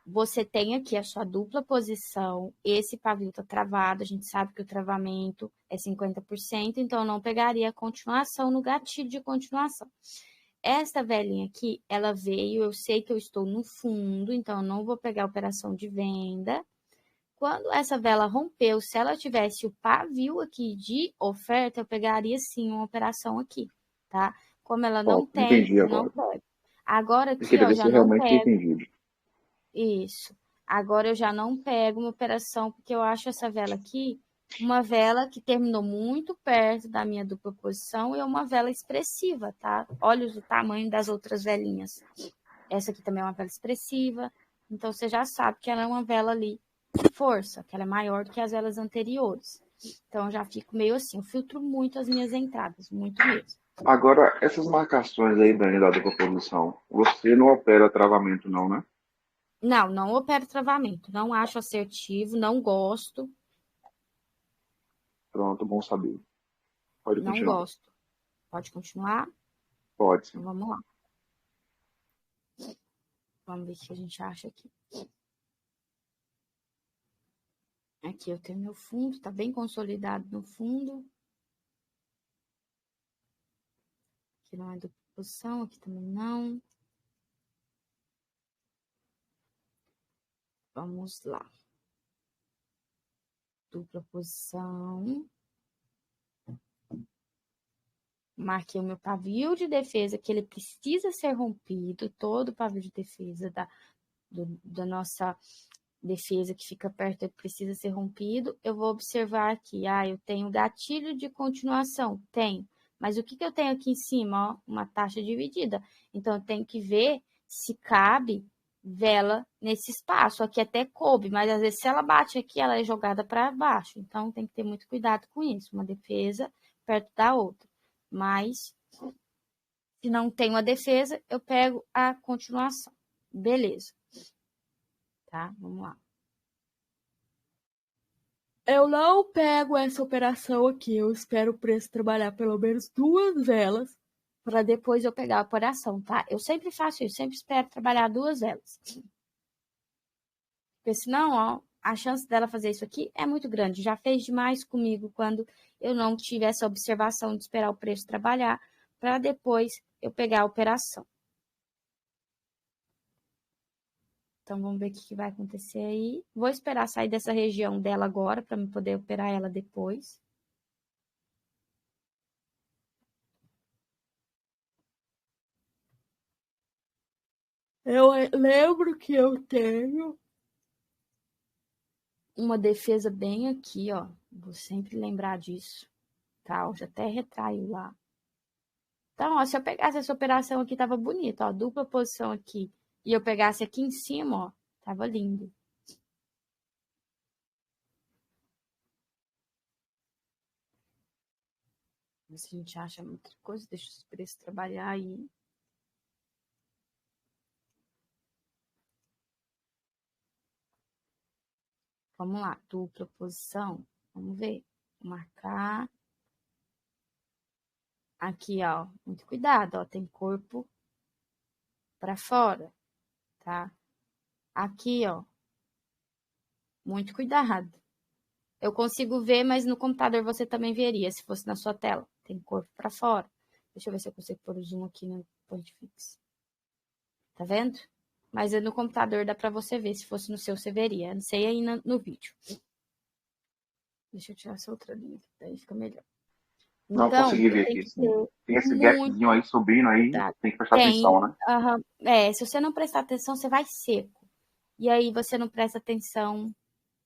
você tem aqui a sua dupla posição, esse pavio tá travado, a gente sabe que o travamento é 50%, então eu não pegaria a continuação no gatilho de continuação. Esta velinha aqui, ela veio, eu sei que eu estou no fundo, então eu não vou pegar a operação de venda. Quando essa vela rompeu, se ela tivesse o pavio aqui de oferta, eu pegaria sim uma operação aqui, tá? Como ela não tem, Entendi eu não agora. pego. Agora Eu aqui, queria ó, ver se já eu não realmente tinha pego. entendido. Isso. Agora eu já não pego uma operação, porque eu acho essa vela aqui uma vela que terminou muito perto da minha dupla posição e é uma vela expressiva, tá? Olha o tamanho das outras velinhas. Essa aqui também é uma vela expressiva. Então, você já sabe que ela é uma vela ali de força, que ela é maior do que as velas anteriores. Então, eu já fico meio assim, eu filtro muito as minhas entradas, muito mesmo. Agora, essas marcações aí, Dani, da dupla posição, você não opera travamento não, né? Não, não opero travamento, não acho assertivo, não gosto, Pronto, bom saber. Pode não continuar. gosto. Pode continuar? Pode Então, sim. vamos lá. Vamos ver o que a gente acha aqui. Aqui eu tenho meu fundo, tá bem consolidado no fundo. Aqui não é dupla posição, aqui também não. Vamos lá. Dupla posição. Marquei o meu pavio de defesa, que ele precisa ser rompido, todo o pavio de defesa da nossa defesa que fica perto, ele precisa ser rompido. Eu vou observar aqui, eu tenho gatilho de continuação, tenho. Mas o que eu tenho aqui em cima? Ó, uma taxa dividida. Então, eu tenho que ver se cabe vela nesse espaço. Aqui até coube, mas às vezes se ela bate aqui, ela é jogada para baixo. Então, tem que ter muito cuidado com isso. Uma defesa perto da outra. Mas, se não tem uma defesa, eu pego a continuação. Beleza. Tá? Vamos lá. Eu não pego essa operação aqui. Eu espero o preço trabalhar pelo menos 2 velas para depois eu pegar a operação, tá? Eu sempre faço isso, sempre espero trabalhar 2 velas. Porque senão, ó, a chance dela fazer isso aqui é muito grande. Já fez demais comigo quando eu não tive essa observação de esperar o preço trabalhar para depois eu pegar a operação. Então, vamos ver o que vai acontecer aí. Vou esperar sair dessa região dela agora para me poder operar ela depois. Eu lembro que eu tenho uma defesa bem aqui, ó. Vou sempre lembrar disso, tá? Eu já até retraio lá. Então, ó, se eu pegasse essa operação aqui, tava bonito, ó. Dupla posição aqui. E eu pegasse aqui em cima, ó. Tava lindo. Se a gente acha muita coisa, deixa os preços trabalhar aí. Vamos lá, dupla posição. Vamos ver. Vou marcar. Aqui, ó. Muito cuidado, ó. Tem corpo para fora, tá? Aqui, ó. Muito cuidado. Eu consigo ver, mas no computador você também veria, se fosse na sua tela. Tem corpo para fora. Deixa eu ver se eu consigo pôr o zoom aqui no point fix. Tá vendo? Mas no computador dá para você ver, se fosse no seu você veria. Não sei aí no vídeo. Deixa eu tirar essa outra linha, daí fica melhor. Não Então, consegui eu ver tenho aqui, que sim. ter Tem esse muito gapzinho aí subindo aí, cuidado. tem que prestar atenção, Tem, né? se você não prestar atenção, você vai seco. E aí você não presta atenção,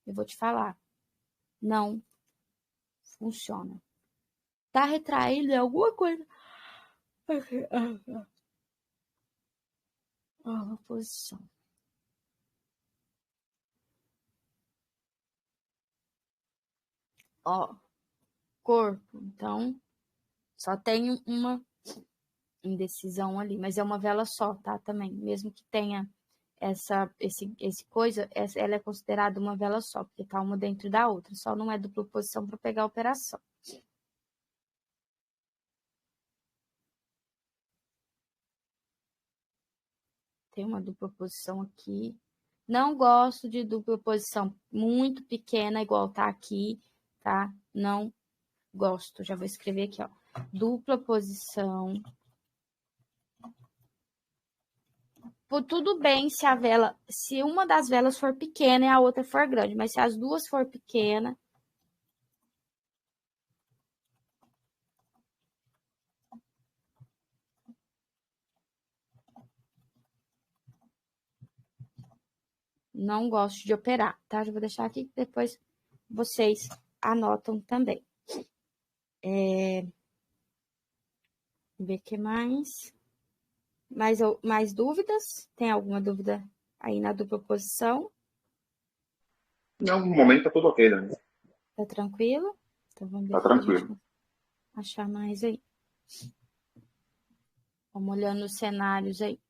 eu vou te falar, não funciona. Tá retraído em alguma coisa. Uma posição. Ó, corpo. Então, só tem uma indecisão ali, mas é uma vela só, tá? Também, mesmo que tenha esse coisa, ela é considerada uma vela só, porque tá uma dentro da outra, só não é dupla posição para pegar a operação. Tem uma dupla posição aqui, Não gosto de dupla posição muito pequena, igual tá aqui, tá? Não gosto. Já vou escrever aqui, ó. Dupla posição. Tudo bem se uma das velas for pequena e a outra for grande, mas se as duas for pequena, não gosto de operar, tá? Já vou deixar aqui que depois vocês anotam também. Ver o que mais. Mais dúvidas? Tem alguma dúvida aí na dupla posição? Não, no momento tá tudo ok, Dani. Tá tranquilo? Então vamos ver Tá o que a gente tranquilo. achar mais aí. Vamos olhando os cenários aí.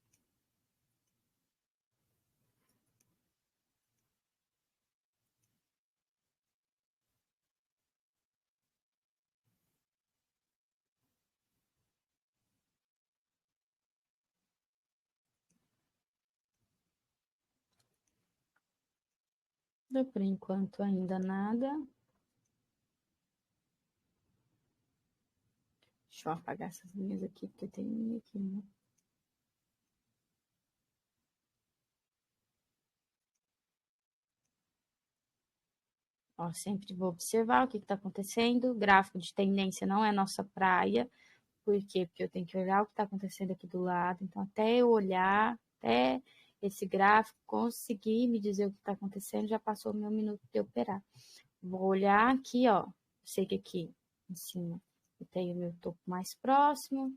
Por enquanto ainda nada. Deixa eu apagar essas linhas aqui, porque tem linha aqui, né? Ó, sempre vou observar o que está acontecendo. Gráfico de tendência não é nossa praia. Por quê? Porque eu tenho que olhar o que está acontecendo aqui do lado. Então, até eu olhar, até esse gráfico conseguir me dizer o que está acontecendo, já passou o meu minuto de operar. Vou olhar aqui, ó. Eu sei que aqui em cima eu tenho o meu topo mais próximo.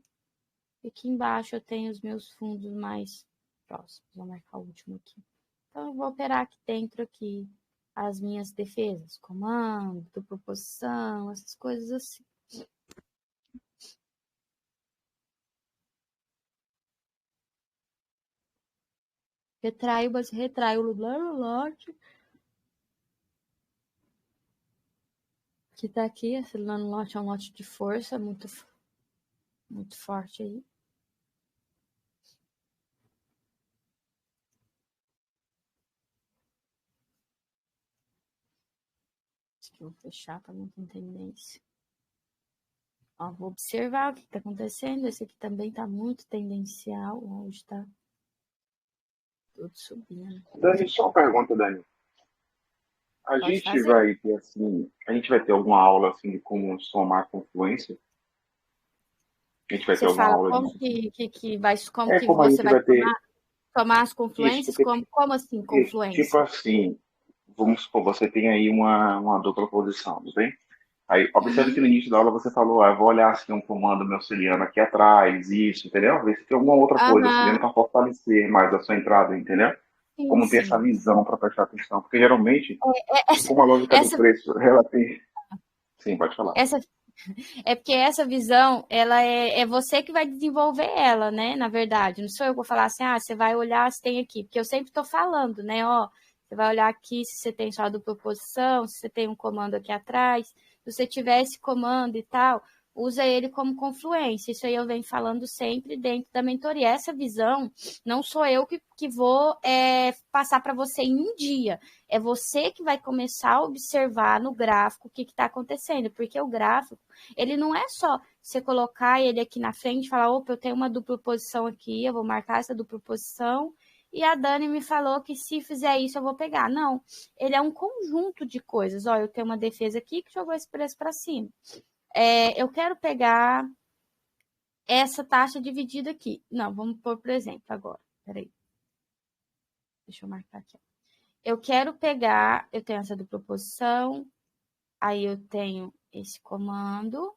E aqui embaixo eu tenho os meus fundos mais próximos. Vou marcar o último aqui. Então, eu vou operar aqui dentro aqui as minhas defesas, comando, dupla posição, essas coisas assim. Retraio, mas retraio o lote. Que tá aqui, esse lote é um lote de força muito forte aí. Acho que eu vou fechar para não ter tendência. Ó, vou observar o que tá acontecendo. Esse aqui também tá muito tendencial. Hoje tá tudo subindo. Dani, só uma pergunta, Dani. A Pode gente fazer. vai ter assim, a gente vai ter alguma aula assim de como somar confluência? A gente vai ter Você alguma fala aula como disso? que vai, como É que como a você gente vai vai ter tomar as isso, confluências? porque Como assim, tipo confluência? assim, vamos supor, você tem aí uma dupla posição, tudo bem? Aí, observe que Uhum. no início da aula você falou, eu vou olhar se tem um comando me auxiliando aqui atrás, isso, entendeu? Ver se tem alguma outra coisa auxiliando Aham. para fortalecer mais a sua entrada, entendeu? Sim, Como ter essa sim. visão para prestar atenção, porque geralmente, Essa, como a lógica do essa, preço, ela tem... Sim, pode falar. essa É porque essa visão, ela é você que vai desenvolver ela, né? Na verdade, não sou eu que vou falar assim, você vai olhar se tem aqui, porque eu sempre estou falando, né? Ó, você vai olhar aqui se você tem só a dupla posição, se você tem um comando aqui atrás, se você tiver esse comando e tal, usa ele como confluência. Isso aí eu venho falando sempre dentro da mentoria. Essa visão não sou eu que vou passar para você em um dia. É você que vai começar a observar no gráfico o que está acontecendo, porque o gráfico ele não é só você colocar ele aqui na frente e falar, opa, eu tenho uma dupla posição aqui, eu vou marcar essa dupla posição, e a Dani me falou que se fizer isso eu vou pegar. Não, ele é um conjunto de coisas. Ó, eu tenho uma defesa aqui que jogou esse preço para cima. Eu quero pegar essa taxa dividida aqui. Não, vamos pôr, por exemplo, agora. Peraí. Deixa eu marcar aqui. Eu quero pegar, eu tenho essa dupla posição, aí eu tenho esse comando.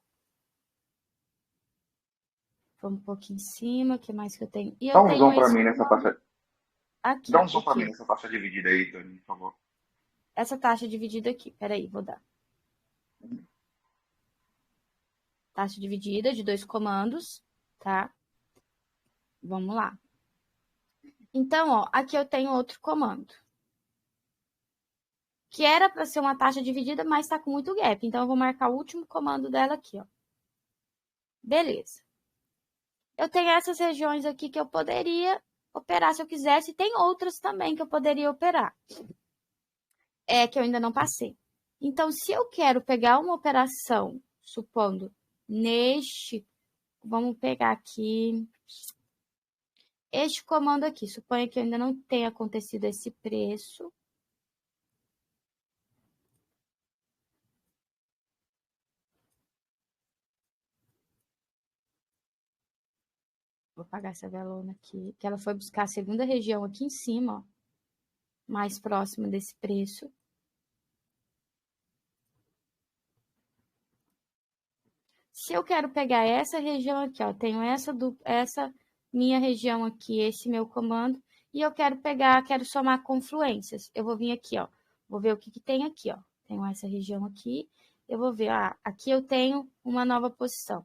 Vamos um pouquinho em cima, o que mais que eu tenho? E Dá eu um tenho zoom para esse mim nessa taxa. Dá aqui, um zoom para mim aqui. nessa taxa dividida aí, Dani, por favor. Essa taxa dividida aqui. Peraí, vou dar. Taxa dividida de 2 comandos, tá? Vamos lá. Então, ó, aqui eu tenho outro comando. Que era para ser uma taxa dividida, mas está com muito gap. Então, eu vou marcar o último comando dela aqui, ó. Beleza. Eu tenho essas regiões aqui que eu poderia operar se eu quisesse. Tem outras também que eu poderia operar, que eu ainda não passei. Então, se eu quero pegar uma operação, supondo vamos pegar aqui, este comando aqui, suponha que ainda não tenha acontecido esse preço. Vou apagar essa velona aqui, que ela foi buscar a segunda região aqui em cima, ó, mais próxima desse preço. Se eu quero pegar essa região aqui, ó, tenho essa minha região aqui, esse meu comando, e eu quero somar confluências. Eu vou vir aqui, ó, vou ver o que tem aqui, ó. Tenho essa região aqui, eu vou ver, aqui eu tenho uma nova posição.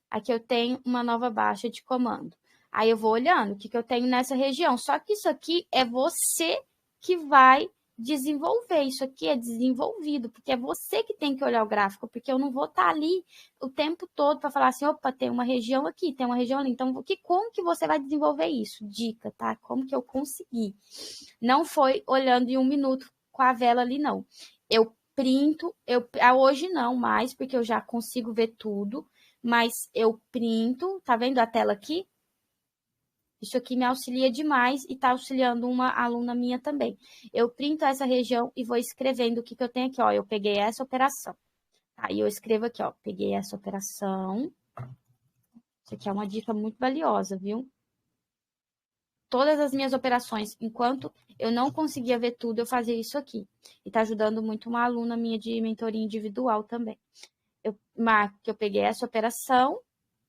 Aqui eu tenho uma nova baixa de comando. Aí eu vou olhando o que eu tenho nessa região. Só que isso aqui é você que vai desenvolver. Isso aqui é desenvolvido, porque é você que tem que olhar o gráfico, porque eu não vou estar ali o tempo todo para falar assim, opa, tem uma região aqui, tem uma região ali. Então, como que você vai desenvolver isso? Dica, tá? Como que eu consegui? Não foi olhando em 1 minuto com a vela ali, não. Eu printo, hoje não mais, porque eu já consigo ver tudo, mas eu printo, tá vendo a tela aqui? Isso aqui me auxilia demais e tá auxiliando uma aluna minha também. Eu printo essa região e vou escrevendo o que eu tenho aqui, ó. Eu peguei essa operação. Aí eu escrevo aqui, ó. Peguei essa operação. Isso aqui é uma dica muito valiosa, viu? Todas as minhas operações, enquanto eu não conseguia ver tudo, eu fazia isso aqui. E tá ajudando muito uma aluna minha de mentoria individual também. Eu marco que eu peguei essa operação,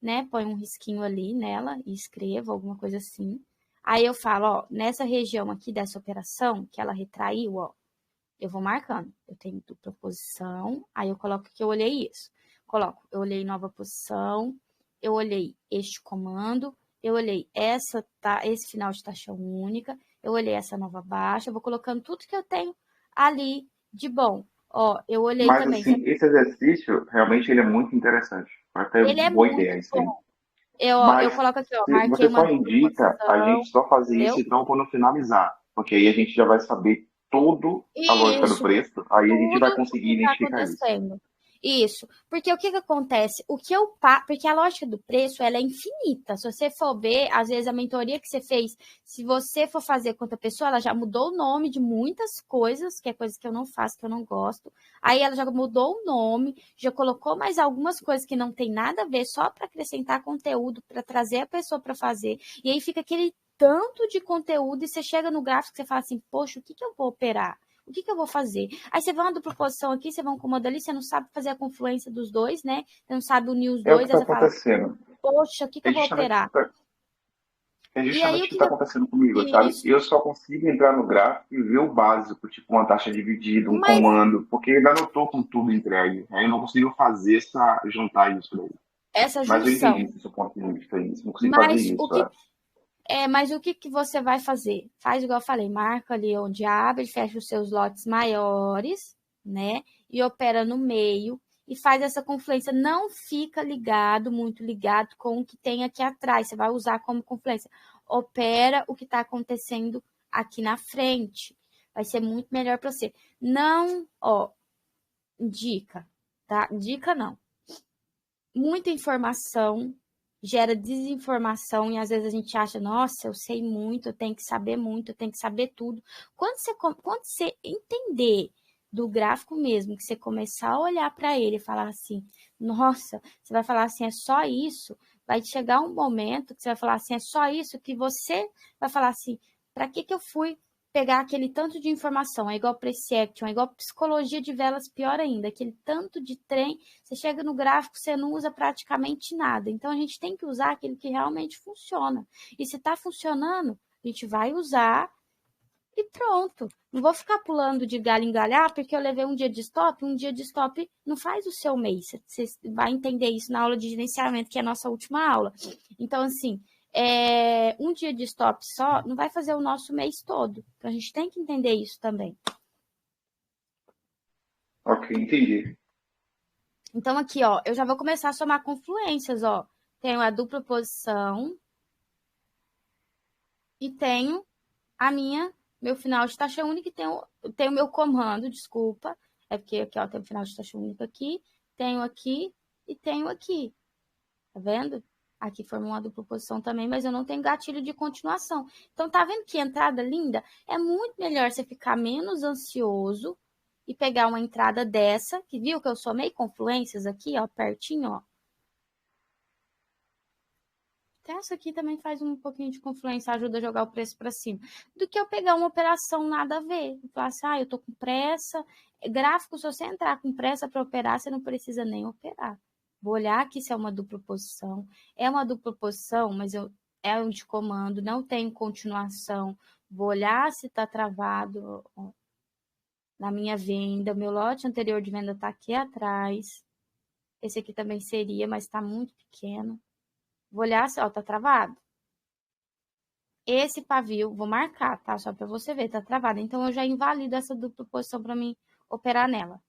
né? Põe um risquinho ali nela e escrevo alguma coisa assim. Aí eu falo, ó, nessa região aqui dessa operação, que ela retraiu, ó, eu vou marcando. Eu tenho dupla posição, aí eu coloco que eu olhei isso. Eu olhei nova posição, eu olhei este comando, eu olhei esse final de taxa única, eu olhei essa nova baixa, eu vou colocando tudo que eu tenho ali de bom. Ó, eu olhei Mas, também. assim, esse exercício, realmente, ele é muito interessante. Até Ele é boa ideia, muito isso aí. bom. Eu Mas coloco aqui, ó, marquei você uma só dupla indica a posição, gente só fazer isso, entendeu? então, quando finalizar. Porque aí a gente já vai saber toda a lógica do Isso, preço, aí a gente vai tudo o que conseguir está identificar isso. acontecendo. Isso, porque o que acontece? Porque a lógica do preço ela é infinita. Se você for ver, às vezes a mentoria que você fez, se você for fazer com outra pessoa, ela já mudou o nome de muitas coisas, que é coisa que eu não faço, que eu não gosto. Aí ela já mudou o nome, já colocou mais algumas coisas que não tem nada a ver, só para acrescentar conteúdo, para trazer a pessoa para fazer. E aí fica aquele tanto de conteúdo e você chega no gráfico e você fala assim, poxa, o que eu vou operar? O que eu vou fazer? Aí você vai uma dupla posição aqui, você vai um comando ali, você não sabe fazer a confluência dos dois, né? Você não sabe unir os É o que dois, aí está você fala, acontecendo. poxa, o que É eu vou justamente, operar? é E aí justamente o o que que está eu... acontecendo comigo, sabe? Isso. Eu só consigo entrar no gráfico e ver o básico, tipo uma taxa dividida, um Mas comando, porque ainda não estou com tudo entregue. Aí eu não consigo fazer juntar isso daí. essa Mas eu junção. entendi esse seu ponto de vista, isso. Não consigo fazer Mas o isso, que é. mas o que você vai fazer? Faz igual eu falei, marca ali onde abre, fecha os seus lotes maiores, né? E opera no meio e faz essa confluência. Não fica muito ligado com o que tem aqui atrás. Você vai usar como confluência. Opera o que está acontecendo aqui na frente. Vai ser muito melhor para você. Não, ó, dica, tá? Dica não. Muita informação gera desinformação e às vezes a gente acha, nossa, eu sei muito, eu tenho que saber muito, eu tenho que saber tudo. Quando você entender do gráfico mesmo, que você começar a olhar para ele e falar assim, nossa, você vai falar assim, é só isso, vai chegar um momento que você vai falar assim, é só isso, que você vai falar assim, para que eu fui pegar aquele tanto de informação? É igual Price Action, é igual psicologia de velas, pior ainda, aquele tanto de trem, você chega no gráfico, você não usa praticamente nada. Então, a gente tem que usar aquilo que realmente funciona. E se está funcionando, a gente vai usar e pronto. Não vou ficar pulando de galho em galho, porque eu levei um dia de stop não faz o seu mês. Você vai entender isso na aula de gerenciamento, que é a nossa última aula. Então, assim, um dia de stop só não vai fazer o nosso mês todo. Então, a gente tem que entender isso também. Ok, entendi. Então, aqui, ó, eu já vou começar a somar confluências, ó. Tenho a dupla posição. e tenho meu final de taxa única e tenho meu comando, desculpa, é porque aqui, ó, tem o final de taxa única aqui, tenho aqui e tenho aqui, tá vendo? Aqui formou uma dupla posição também, mas eu não tenho gatilho de continuação. Então, tá vendo que entrada linda? É muito melhor você ficar menos ansioso e pegar uma entrada dessa, que viu que eu somei confluências aqui, ó, pertinho, ó. Essa aqui também faz um pouquinho de confluência, ajuda a jogar o preço para cima. Do que eu pegar uma operação nada a ver. Falar assim, eu tô com pressa. Gráfico, se você entrar com pressa para operar, você não precisa nem operar. Vou olhar aqui se é uma dupla posição. É uma dupla posição, mas é um de comando, não tem continuação. Vou olhar se está travado ó, na minha venda. Meu lote anterior de venda está aqui atrás. Esse aqui também seria, mas está muito pequeno. Vou olhar se, ó, tá travado. Esse pavio, vou marcar, tá? Só para você ver, tá travado. Então, eu já invalido essa dupla posição para mim operar nela,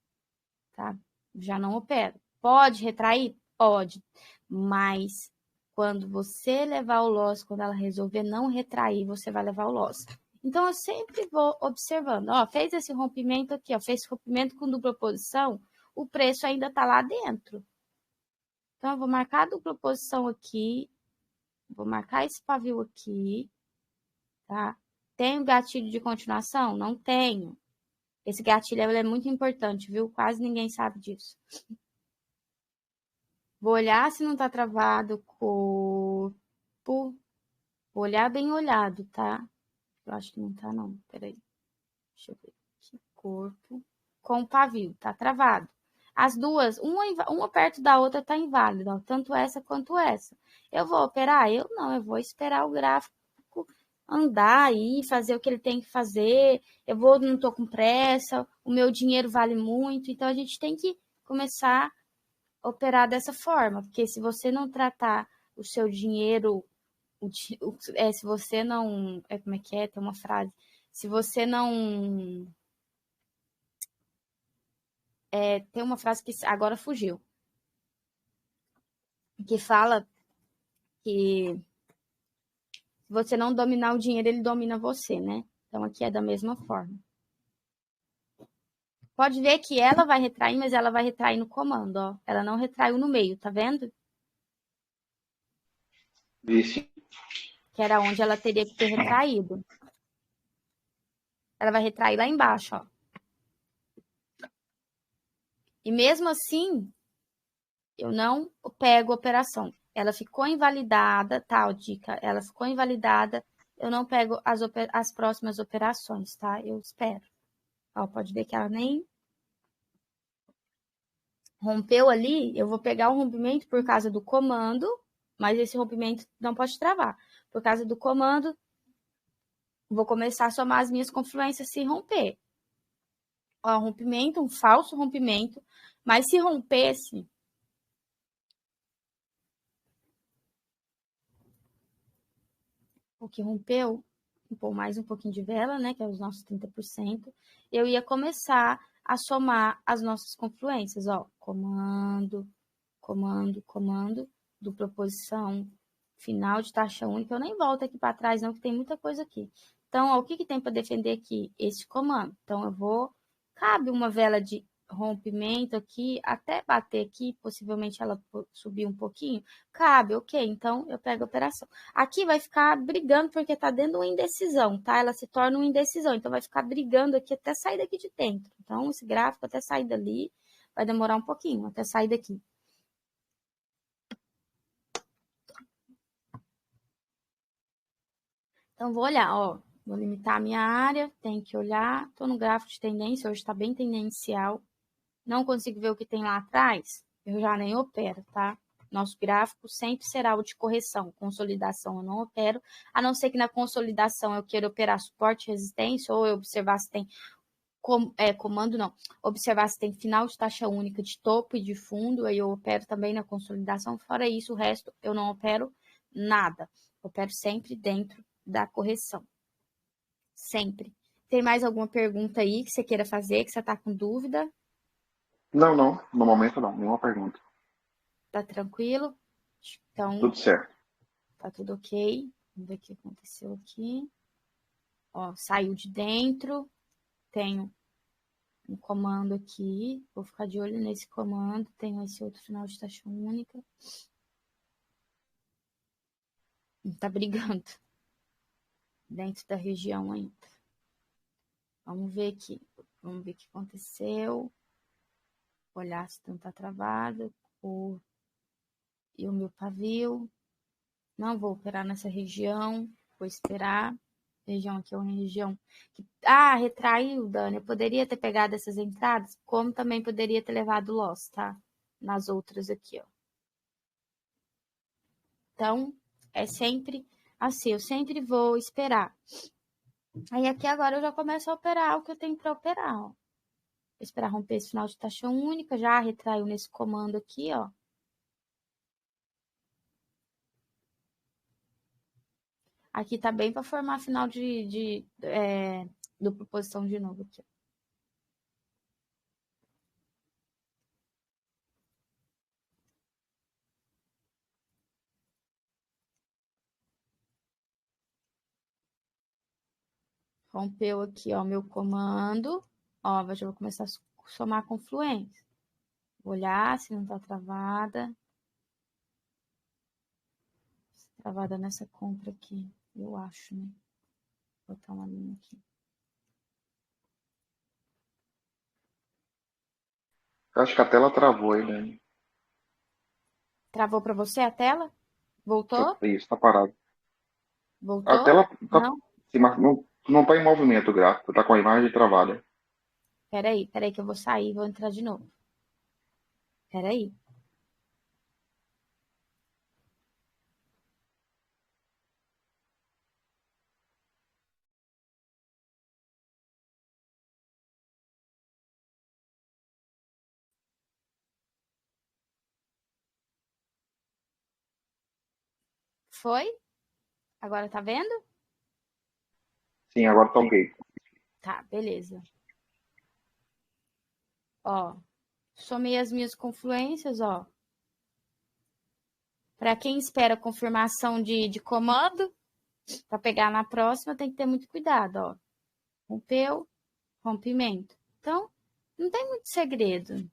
tá? Já não opero. Pode retrair? Pode. Mas, quando você levar o loss, quando ela resolver não retrair, você vai levar o loss. Então, eu sempre vou observando. Ó, fez esse rompimento aqui, ó. Fez esse rompimento com dupla posição, o preço ainda tá lá dentro. Então, eu vou marcar a dupla posição aqui. Vou marcar esse pavio aqui. Tá? Tenho gatilho de continuação? Não tenho. Esse gatilho é muito importante, viu? Quase ninguém sabe disso. Vou olhar se não tá travado corpo. Vou olhar bem olhado, tá? Eu acho que não tá, não. Peraí. Deixa eu ver aqui. Corpo. Com pavio. Tá travado. As duas, uma perto da outra tá inválida, ó, tanto essa quanto essa. Eu vou operar? Eu não, eu vou esperar o gráfico andar aí, fazer o que ele tem que fazer. Não tô com pressa, o meu dinheiro vale muito, então a gente tem que começar a operar dessa forma, porque se você não tratar o seu dinheiro, se você não, como é que é? Tem uma frase, se você não, tem uma frase que agora fugiu, que fala que se você não dominar o dinheiro, ele domina você, né? Então aqui é da mesma forma. Pode ver que ela vai retrair, mas ela vai retrair no comando, ó. Ela não retraiu no meio, tá vendo? Vixe. Que era onde ela teria que ter retraído. Ela vai retrair lá embaixo, ó. E mesmo assim, eu não pego a operação. Ela ficou invalidada, tal dica. Ela ficou invalidada, eu não pego as próximas operações, tá? Eu espero. Ó, pode ver que ela nem rompeu ali. Eu vou pegar o rompimento por causa do comando, mas esse rompimento não pode travar. Por causa do comando, vou começar a somar as minhas confluências se romper. Ó, rompimento, um falso rompimento, mas se rompesse, o que rompeu, pôr mais um pouquinho de vela, né, que é os nossos 30%, eu ia começar a somar as nossas confluências, ó, comando, comando, comando, dupla posição, final de taxa única, eu nem volto aqui para trás não, que tem muita coisa aqui. Então, ó, o que tem para defender aqui? Esse comando. Então, cabe uma vela de rompimento aqui, até bater aqui, possivelmente ela subir um pouquinho, cabe, ok, então eu pego a operação. Aqui vai ficar brigando porque tá dentro de uma indecisão, tá? Ela se torna uma indecisão, então vai ficar brigando aqui até sair daqui de dentro. Então, esse gráfico até sair dali vai demorar um pouquinho, até sair daqui. Então, vou olhar, ó, vou limitar a minha área, tem que olhar, tô no gráfico de tendência, hoje tá bem tendencial, não consigo ver o que tem lá atrás, eu já nem opero, tá? Nosso gráfico sempre será o de correção, consolidação eu não opero, a não ser que na consolidação eu queira operar suporte e resistência, ou eu observar se tem comando não, observar se tem final de taxa única de topo e de fundo, aí eu opero também na consolidação, fora isso, o resto eu não opero nada, opero sempre dentro da correção, sempre. Tem mais alguma pergunta aí que você queira fazer, que você tá com dúvida? Não, não. No momento não. Nenhuma pergunta. Tá tranquilo? Então, Tudo certo. tá tudo ok. Vamos ver o que aconteceu aqui. Ó, saiu de dentro. Tenho um comando aqui. Vou ficar de olho nesse comando. Tenho esse outro final de taxa única. Não tá brigando. Dentro da região ainda. Vamos ver aqui. Vamos ver o que aconteceu. Olhar se não tá travado. E o meu pavio. Não vou operar nessa região. Vou esperar. A região aqui é uma região que... Ah, retraiu, Dani. Eu poderia ter pegado essas entradas, como também poderia ter levado loss, tá? Nas outras aqui, ó. Então, é sempre assim. Eu sempre vou esperar. Aí aqui agora eu já começo a operar o que eu tenho para operar, ó. Vou esperar romper esse final de taxa única. Já retraiu nesse comando aqui, ó. Aqui tá bem para formar final de dupla posição de novo aqui. Rompeu aqui, ó, meu comando. Ó, já vou começar a somar confluência. Vou olhar se não tá travada. Travada nessa compra aqui, eu acho, né? Vou botar uma linha aqui. Eu acho que a tela travou aí, né? Travou para você a tela? Voltou? Isso, tá parado. A Voltou? tela tá, Não? sim, mas não tá em movimento o gráfico, tá com a imagem travada. Peraí que eu vou sair e vou entrar de novo. Peraí. Foi? Agora tá vendo? Sim, agora tá ok. Tá, beleza. Ó, somei as minhas confluências, ó. Para quem espera confirmação de comando, para pegar na próxima, tem que ter muito cuidado, ó. Rompeu, rompimento. Então, não tem muito segredo.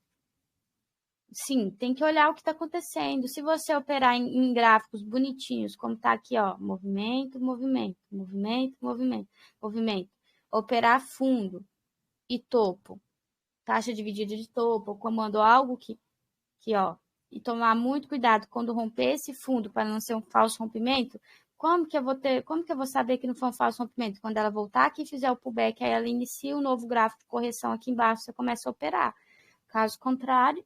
Sim, tem que olhar o que está acontecendo. Se você operar em gráficos bonitinhos, como está aqui, ó, movimento, movimento, movimento, movimento, movimento. Operar fundo e topo, taxa dividida de topo, comando algo ó, e tomar muito cuidado quando romper esse fundo para não ser um falso rompimento. Como que eu vou saber que não foi um falso rompimento? Quando ela voltar aqui e fizer o pullback, aí ela inicia um novo gráfico de correção aqui embaixo, você começa a operar. Caso contrário,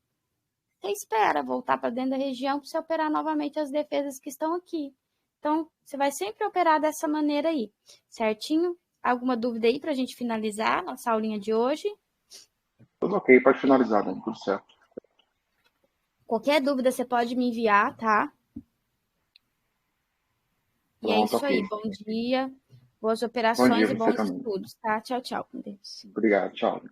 você espera voltar para dentro da região para você operar novamente as defesas que estão aqui. Então, você vai sempre operar dessa maneira aí, certinho? Alguma dúvida aí para a gente finalizar nossa aulinha de hoje? Tudo ok, pode finalizar, né? Tudo certo. Qualquer dúvida você pode me enviar, tá? E é Pronto, isso aí. ok. Bom dia, boas Bom dia operações e pra você bons também. estudos, tá? Tchau, tchau. Com Deus. Obrigado, tchau.